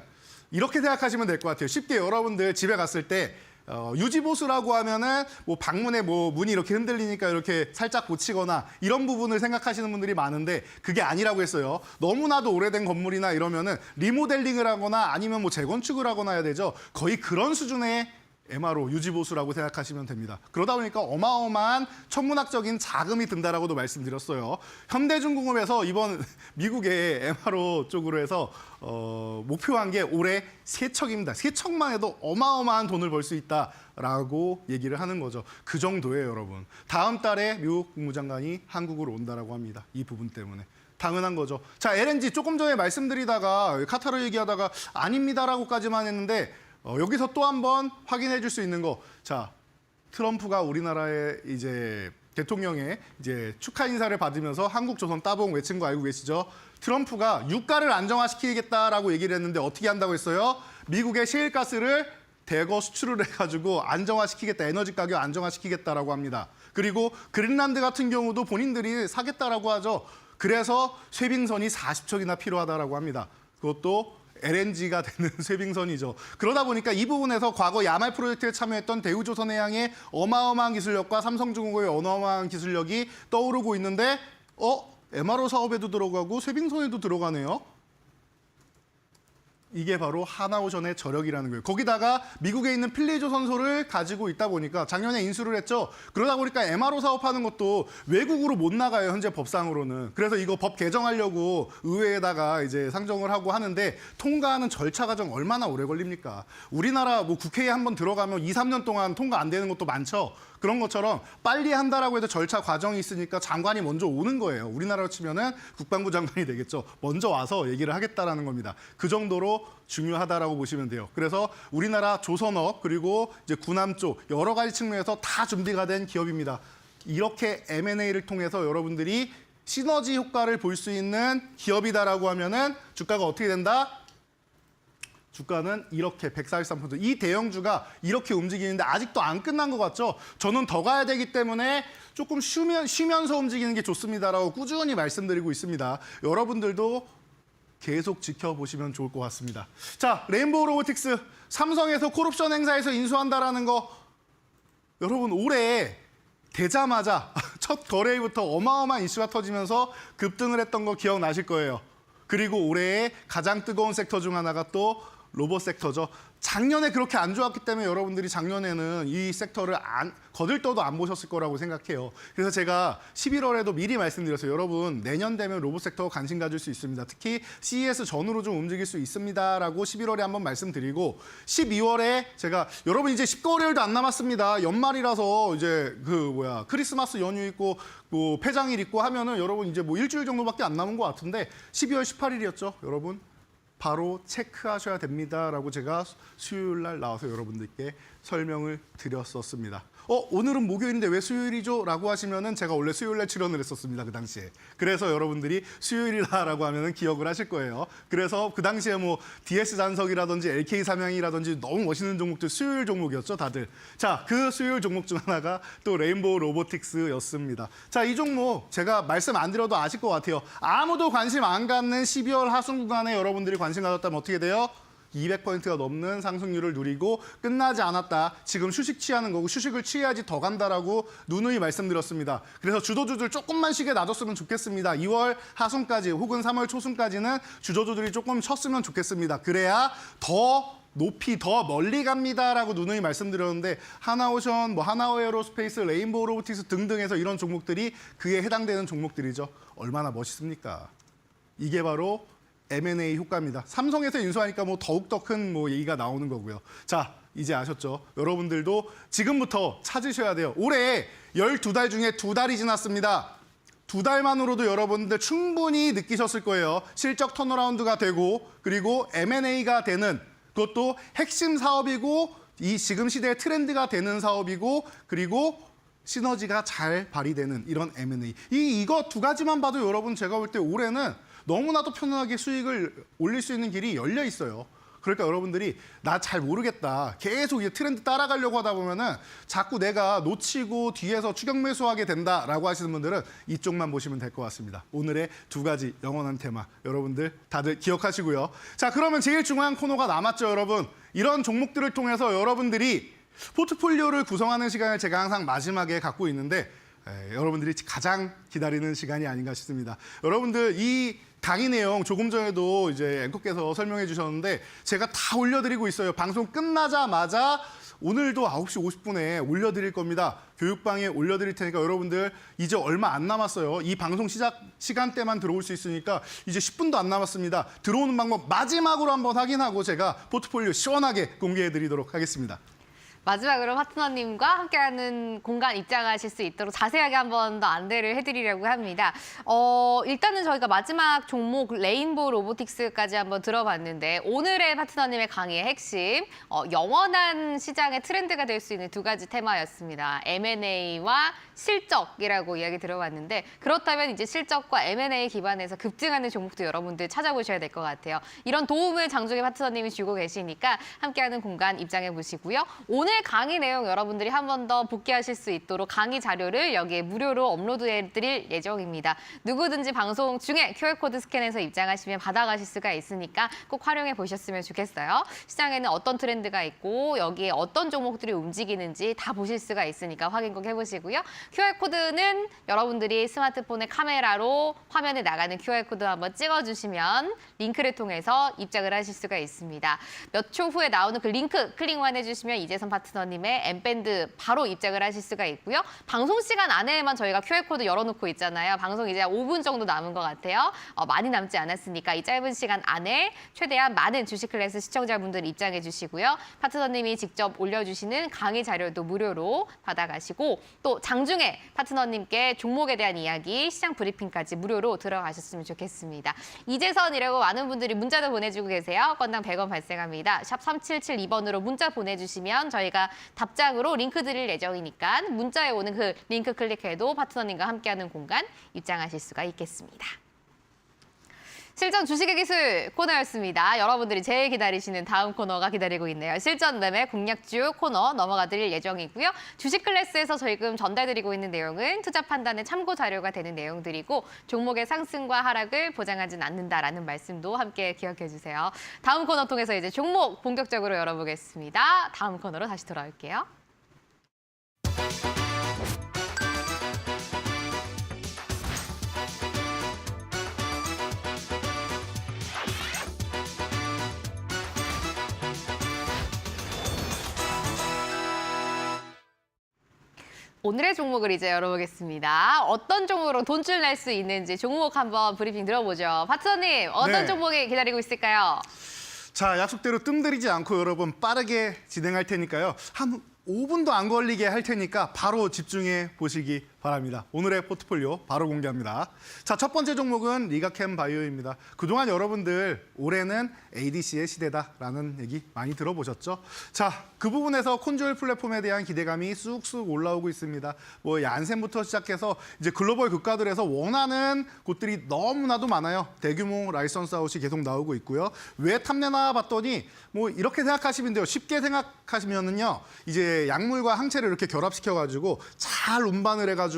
이렇게 생각하시면 될 것 같아요. 쉽게 여러분들 집에 갔을 때 유지보수라고 하면은 뭐 방문에 뭐 문이 이렇게 흔들리니까 이렇게 살짝 고치거나 이런 부분을 생각하시는 분들이 많은데 그게 아니라고 했어요. 너무나도 오래된 건물이나 이러면은 리모델링을 하거나 아니면 뭐 재건축을 하거나 해야 되죠. 거의 그런 수준의 MRO, 유지보수라고 생각하시면 됩니다. 그러다 보니까 어마어마한 천문학적인 자금이 든다라고도 말씀드렸어요. 현대중공업에서 이번 미국의 MRO 쪽으로 해서 목표한 게 올해 3척입니다. 3척만 해도 어마어마한 돈을 벌 수 있다라고 얘기를 하는 거죠. 그 정도예요, 여러분. 다음 달에 미국 국무장관이 한국으로 온다라고 합니다. 이 부분 때문에. 당연한 거죠. 자, LNG 조금 전에 말씀드리다가 카타르 얘기하다가 아닙니다라고까지만 했는데 여기서 또 한 번 확인해 줄 수 있는 거. 자, 트럼프가 우리나라의 이제 대통령의 이제 축하 인사를 받으면서 한국 조선 따봉 외친 거 알고 계시죠? 트럼프가 유가를 안정화시키겠다라고 얘기를 했는데 어떻게 한다고 했어요? 미국의 셰일가스를 대거 수출을 해가지고 안정화시키겠다, 에너지 가격 안정화시키겠다라고 합니다. 그리고 그린란드 같은 경우도 본인들이 사겠다라고 하죠. 그래서 쇄빙선이 40척이나 필요하다라고 합니다. 그것도 LNG가 되는 쇄빙선이죠. 그러다 보니까 이 부분에서 과거 야말 프로젝트에 참여했던 대우조선해양의 어마어마한 기술력과 삼성중공업의 어마어마한 기술력이 떠오르고 있는데 MRO 사업에도 들어가고 쇄빙선에도 들어가네요. 이게 바로 하나오션의 저력이라는 거예요. 거기다가 미국에 있는 필리조선소를 가지고 있다 보니까 작년에 인수를 했죠. 그러다 보니까 MRO 사업하는 것도 외국으로 못 나가요, 현재 법상으로는. 그래서 이거 법 개정하려고 의회에다가 이제 상정을 하고 하는데 통과하는 절차 과정 얼마나 오래 걸립니까? 우리나라 뭐 국회에 한번 들어가면 2, 3년 동안 통과 안 되는 것도 많죠. 그런 것처럼 빨리 한다라고 해도 절차 과정이 있으니까 장관이 먼저 오는 거예요. 우리나라로 치면은 국방부 장관이 되겠죠. 먼저 와서 얘기를 하겠다라는 겁니다. 그 정도로 중요하다라고 보시면 돼요. 그래서 우리나라 조선업 그리고 이제 군함 쪽 여러 가지 측면에서 다 준비가 된 기업입니다. 이렇게 M&A를 통해서 여러분들이 시너지 효과를 볼 수 있는 기업이다라고 하면은 주가가 어떻게 된다? 주가는 이렇게 143%. 이 대형주가 이렇게 움직이는데 아직도 안 끝난 것 같죠? 저는 더 가야 되기 때문에 조금 쉬면서 움직이는 게 좋습니다라고 꾸준히 말씀드리고 있습니다. 여러분들도 계속 지켜보시면 좋을 것 같습니다. 자, 레인보우 로보틱스 삼성에서 콜옵션 행사에서 인수한다라는 거 여러분 올해 되자마자 첫 거래일부터 어마어마한 이슈가 터지면서 급등을 했던 거 기억나실 거예요. 그리고 올해의 가장 뜨거운 섹터 중 하나가 또 로봇 섹터죠. 작년에 그렇게 안 좋았기 때문에 여러분들이 작년에는 이 섹터를 거들떠도 안 보셨을 거라고 생각해요. 그래서 제가 11월에도 미리 말씀드렸어요. 여러분 내년 되면 로봇 섹터 관심 가질 수 있습니다. 특히 CES 전후로 좀 움직일 수 있습니다라고 11월에 한번 말씀드리고 12월에 제가 여러분 이제 10거래일도 안 남았습니다. 연말이라서 이제 크리스마스 연휴 있고 뭐 폐장일 있고 하면은 여러분 이제 뭐 일주일 정도밖에 안 남은 것 같은데 12월 18일이었죠, 여러분. 바로 체크하셔야 됩니다라고 제가 수요일 날 나와서 여러분들께 설명을 드렸었습니다. 오늘은 목요일인데 왜 수요일이죠? 라고 하시면은 제가 원래 수요일 날 출연을 했었습니다, 그 당시에. 그래서 여러분들이 수요일이다라고 하면은 기억을 하실 거예요. 그래서 그 당시에 뭐 DS 잔석이라든지 LK 삼양이라든지 너무 멋있는 종목들 수요일 종목이었죠, 다들. 자, 그 수요일 종목 중 하나가 또 레인보우 로보틱스였습니다. 자, 이 종목 제가 말씀 안 드려도 아실 것 같아요. 아무도 관심 안 갖는 12월 하순 구간에 여러분들이 관심 가졌다면 어떻게 돼요? 200포인트가 넘는 상승률을 누리고 끝나지 않았다. 지금 휴식 취하는 거고 휴식을 취해야지 더 간다라고 누누이 말씀드렸습니다. 그래서 주도주들 조금만 쉬게 놔뒀으면 좋겠습니다. 2월 하순까지 혹은 3월 초순까지는 주도주들이 조금 쉬었으면 좋겠습니다. 그래야 더 높이 더 멀리 갑니다라고 누누이 말씀드렸는데 하나오션, 하나에어로스페이스, 레인보우 로보틱스 등등해서 이런 종목들이 그에 해당되는 종목들이죠. 얼마나 멋있습니까? 이게 바로 M&A 효과입니다. 삼성에서 인수하니까 더욱더 큰 얘기가 나오는 거고요. 자, 이제 아셨죠? 여러분들도 지금부터 찾으셔야 돼요. 올해 12달 중에 2달이 지났습니다. 2달만으로도 여러분들 충분히 느끼셨을 거예요. 실적 턴어라운드가 되고 그리고 M&A가 되는 그것도 핵심 사업이고 이 지금 시대의 트렌드가 되는 사업이고 그리고 시너지가 잘 발휘되는 이런 M&A. 이거 두 가지만 봐도 여러분 제가 볼 때 올해는 너무나도 편안하게 수익을 올릴 수 있는 길이 열려 있어요. 그러니까 여러분들이 나 잘 모르겠다. 계속 이 트렌드 따라가려고 하다 보면은 자꾸 내가 놓치고 뒤에서 추격 매수하게 된다라고 하시는 분들은 이쪽만 보시면 될 것 같습니다. 오늘의 두 가지 영원한 테마 여러분들 다들 기억하시고요. 자, 그러면 제일 중요한 코너가 남았죠, 여러분. 이런 종목들을 통해서 여러분들이 포트폴리오를 구성하는 시간을 제가 항상 마지막에 갖고 있는데 여러분들이 가장 기다리는 시간이 아닌가 싶습니다. 여러분들 이 강의 내용 조금 전에도 이제 앵커께서 설명해 주셨는데 제가 다 올려드리고 있어요. 방송 끝나자마자 오늘도 9시 50분에 올려드릴 겁니다. 교육방에 올려드릴 테니까 여러분들 이제 얼마 안 남았어요. 이 방송 시작 시간대만 들어올 수 있으니까 이제 10분도 안 남았습니다. 들어오는 방법 마지막으로 한번 확인하고 제가 포트폴리오 시원하게 공개해 드리도록 하겠습니다. 마지막으로 파트너님과 함께하는 공간 입장하실 수 있도록 자세하게 한번 더 안내를 해드리려고 합니다. 일단은 저희가 마지막 종목 레인보우 로보틱스까지 한번 들어봤는데 오늘의 파트너님의 강의의 핵심 영원한 시장의 트렌드가 될 수 있는 두 가지 테마였습니다. M&A와 실적이라고 이야기 들어봤는데 그렇다면 이제 실적과 M&A 기반에서 급증하는 종목도 여러분들 찾아보셔야 될 것 같아요. 이런 도움을 장종의 파트너님이 주고 계시니까 함께하는 공간 입장해 보시고요. 오늘 강의 내용 여러분들이 한 번 더 복귀하실 수 있도록 강의 자료를 여기에 무료로 업로드해드릴 예정입니다. 누구든지 방송 중에 QR코드 스캔해서 입장하시면 받아가실 수가 있으니까 꼭 활용해 보셨으면 좋겠어요. 시장에는 어떤 트렌드가 있고 여기에 어떤 종목들이 움직이는지 다 보실 수가 있으니까 확인 꼭 해보시고요. QR코드는 여러분들이 스마트폰의 카메라로 화면에 나가는 QR코드 한번 찍어주시면 링크를 통해서 입장을 하실 수가 있습니다. 몇 초 후에 나오는 그 링크 클릭만 해주시면 이재선 파트너님의 M밴드 바로 입장을 하실 수가 있고요. 방송 시간 안에만 저희가 QR코드 열어놓고 있잖아요. 방송 이제 5분 정도 남은 것 같아요. 많이 남지 않았으니까 이 짧은 시간 안에 최대한 많은 주식 클래스 시청자분들 입장해 주시고요. 파트너님이 직접 올려주시는 강의 자료도 무료로 받아가시고 또 장중에 파트너님께 종목에 대한 이야기, 시장 브리핑까지 무료로 들어가셨으면 좋겠습니다. 이재선이라고 많은 분들이 문자도 보내주고 계세요. 건당 100원 발생합니다. 샵 3772번으로 문자 보내주시면 저희가 답장으로 링크 드릴 예정이니까 문자에 오는 그 링크 클릭해도 파트너님과 함께하는 공간 입장하실 수가 있겠습니다. 실전 주식의 기술 코너였습니다. 여러분들이 제일 기다리시는 다음 코너가 기다리고 있네요. 실전 매매 공략주 코너 넘어가 드릴 예정이고요. 주식 클래스에서 지금 전달드리고 있는 내용은 투자 판단의 참고 자료가 되는 내용들이고 종목의 상승과 하락을 보장하진 않는다라는 말씀도 함께 기억해 주세요. 다음 코너 통해서 이제 종목 본격적으로 열어보겠습니다. 다음 코너로 다시 돌아올게요. 오늘의 종목을 이제 열어보겠습니다. 어떤 종목으로 돈줄 낼 수 있는지 종목 한번 브리핑 들어보죠. 파트너님, 어떤 네. 종목이 기다리고 있을까요? 자, 약속대로 뜸들이지 않고 여러분 빠르게 진행할 테니까요. 한 5분도 안 걸리게 할 테니까 바로 집중해 보시기 바랍니다. 오늘의 포트폴리오 바로 공개합니다. 자, 첫 번째 종목은 리가캠 바이오입니다. 그동안 여러분들 올해는 ADC의 시대다라는 얘기 많이 들어보셨죠? 자, 그 부분에서 콘졸 플랫폼에 대한 기대감이 쑥쑥 올라오고 있습니다. 뭐 얀센부터 시작해서 이제 글로벌 국가들에서 원하는 곳들이 너무나도 많아요. 대규모 라이선스 아웃이 계속 나오고 있고요. 왜 탐내나 봤더니 뭐 이렇게 생각하시면 돼요. 쉽게 생각하시면은요. 이제 약물과 항체를 이렇게 결합시켜가지고 잘 운반을 해가지고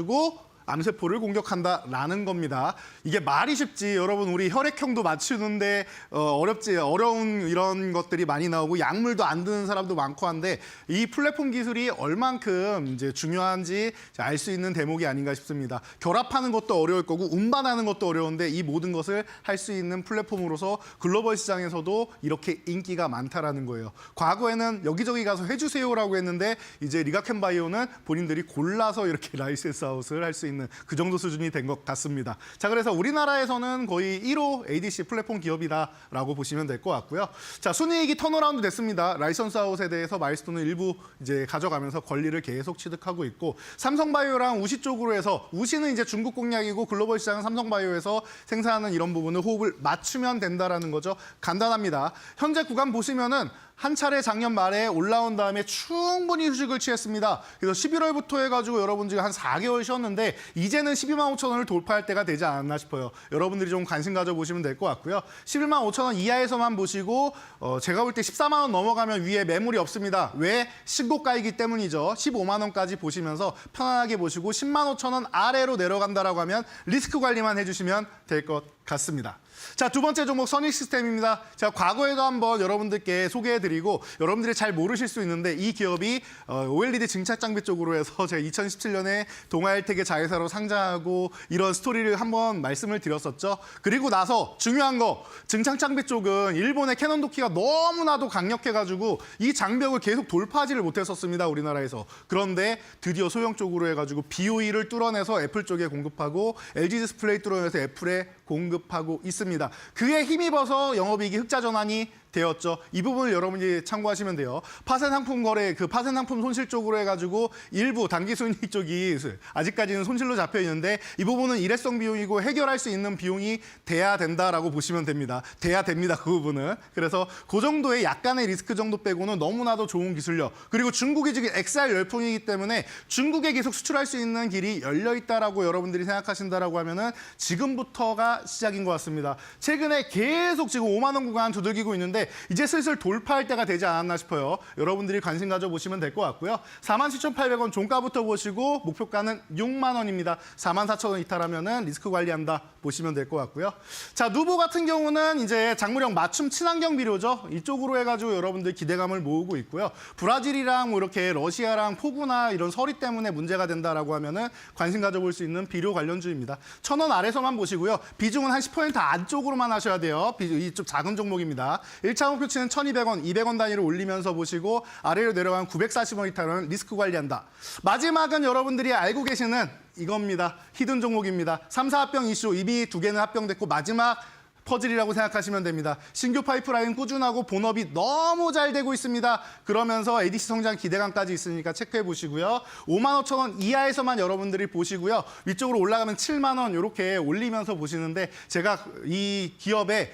암세포를 공격한다라는 겁니다. 이게 말이 쉽지 여러분 우리 혈액형도 맞추는데 어려운 이런 것들이 많이 나오고 약물도 안 드는 사람도 많고 한데 이 플랫폼 기술이 얼만큼 이제 중요한지 알 수 있는 대목이 아닌가 싶습니다. 결합하는 것도 어려울 거고 운반하는 것도 어려운데 이 모든 것을 할 수 있는 플랫폼으로서 글로벌 시장에서도 이렇게 인기가 많다라는 거예요. 과거에는 여기저기 가서 해주세요라고 했는데 이제 리가캠 바이오는 본인들이 골라서 이렇게 라이센스 아웃을 할 수 있는 그 정도 수준이 된 것 같습니다. 자, 그래서 우리나라에서는 거의 1호 ADC 플랫폼 기업이다라고 보시면 될 것 같고요. 자, 순이익이 턴어라운드 됐습니다. 라이선스 아웃에 대해서 마일스톤을 일부 이제 가져가면서 권리를 계속 취득하고 있고 삼성바이오랑 우시 쪽으로 해서 우시는 이제 중국 공략이고 글로벌 시장은 삼성바이오에서 생산하는 이런 부분을 호흡을 맞추면 된다라는 거죠. 간단합니다. 현재 구간 보시면은 한 차례 작년 말에 올라온 다음에 충분히 휴식을 취했습니다. 그래서 11월부터 해가지고 여러분 지금 한 4개월 쉬었는데 이제는 12만 5천 원을 돌파할 때가 되지 않았나 싶어요. 여러분들이 좀 관심 가져보시면 될 것 같고요. 11만 5천 원 이하에서만 보시고 제가 볼 때 14만 원 넘어가면 위에 매물이 없습니다. 왜? 신고가이기 때문이죠. 15만 원까지 보시면서 편안하게 보시고 10만 5천 원 아래로 내려간다라고 하면 리스크 관리만 해주시면 될 것 같습니다. 자, 두 번째 종목 선익시스템입니다. 제가 과거에도 한번 여러분들께 소개해드리고 여러분들이 잘 모르실 수 있는데 이 기업이 OLED 증착장비 쪽으로 해서 제가 2017년에 동아일텍의 자회사로 상장하고 이런 스토리를 한번 말씀을 드렸었죠. 그리고 나서 중요한 거 증착장비 쪽은 일본의 캐논 도키가 너무나도 강력해가지고 이 장벽을 계속 돌파하지를 못했었습니다. 우리나라에서. 그런데 드디어 소형 쪽으로 해가지고 BOE를 뚫어내서 애플 쪽에 공급하고 LG 디스플레이 뚫어내서 애플에 공급하고 있습니다. 그에 힘입어서 영업이익이 흑자 전환이 되었죠. 이 부분을 여러분이 참고하시면 돼요. 파생 상품 거래, 그 파생 상품 손실 쪽으로 해가지고 일부 단기 순이익 쪽이 아직까지는 손실로 잡혀 있는데 이 부분은 일회성 비용이고 해결할 수 있는 비용이 돼야 된다라고 보시면 됩니다. 돼야 됩니다. 그 부분은. 그래서 그 정도의 약간의 리스크 정도 빼고는 너무나도 좋은 기술력. 그리고 중국이 지금 XR 열풍이기 때문에 중국에 계속 수출할 수 있는 길이 열려 있다라고 여러분들이 생각하신다라고 하면은 지금부터가 시작인 것 같습니다. 최근에 계속 지금 5만 원 구간 두들기고 있는데 이제 슬슬 돌파할 때가 되지 않았나 싶어요. 여러분들이 관심 가져보시면 될 것 같고요. 47,800원 종가부터 보시고 목표가는 6만 원입니다. 44,000원 이탈하면은 리스크 관리한다 보시면 될 것 같고요. 자, 누보 같은 경우는 이제 작물형 맞춤 친환경 비료죠. 이쪽으로 해가지고 여러분들 기대감을 모으고 있고요. 브라질이랑 뭐 이렇게 러시아랑 폭우나 이런 서리 때문에 문제가 된다라고 하면은 관심 가져볼 수 있는 비료 관련주입니다. 1,000원 아래서만 보시고요. 비중은 한 10% 안쪽으로만 하셔야 돼요. 이쪽 작은 종목입니다. 1차 목표치는 1,200원, 200원 단위로 올리면서 보시고 아래로 내려간 940원 이탈은 리스크 관리한다. 마지막은 여러분들이 알고 계시는 이겁니다. 히든 종목입니다. 3사 합병 이슈 이미 2개는 합병됐고 마지막 퍼즐이라고 생각하시면 됩니다. 신규 파이프라인 꾸준하고 본업이 너무 잘 되고 있습니다. 그러면서 ADC 성장 기대감까지 있으니까 체크해 보시고요. 5만 5천 원 이하에서만 여러분들이 보시고요. 위쪽으로 올라가면 7만 원 이렇게 올리면서 보시는데 제가 이 기업의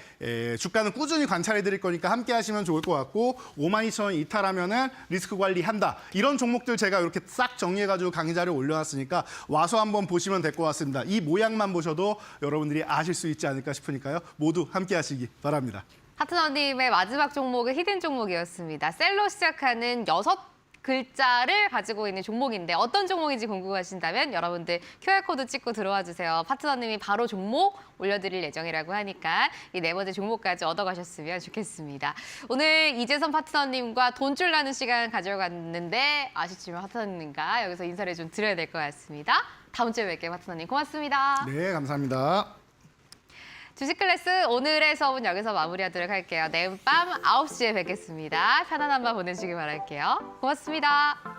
주가는 꾸준히 관찰해 드릴 거니까 함께 하시면 좋을 것 같고 5만 2천 원 이탈하면은 리스크 관리한다. 이런 종목들 제가 이렇게 싹 정리해 가지고 강의 자료 올려놨으니까 와서 한번 보시면 될 것 같습니다. 이 모양만 보셔도 여러분들이 아실 수 있지 않을까 싶으니까요. 모두 함께 하시기 바랍니다. 파트너님의 마지막 종목은 히든 종목이었습니다. 셀로 시작하는 6글자를 가지고 있는 종목인데 어떤 종목인지 궁금하신다면 여러분들 QR코드 찍고 들어와 주세요. 파트너님이 바로 종목 올려드릴 예정이라고 하니까 이 네 번째 종목까지 얻어가셨으면 좋겠습니다. 오늘 이재선 파트너님과 돈줄 나는 시간 가져갔는데 아쉽지만 파트너님과 여기서 인사를 좀 드려야 될 것 같습니다. 다음 주에 뵐게요, 파트너님. 고맙습니다. 네, 감사합니다. 주식 클래스 오늘의 수업은 여기서 마무리하도록 할게요. 내일 밤 9시에 뵙겠습니다. 편안한 밤 보내시길 바랄게요. 고맙습니다.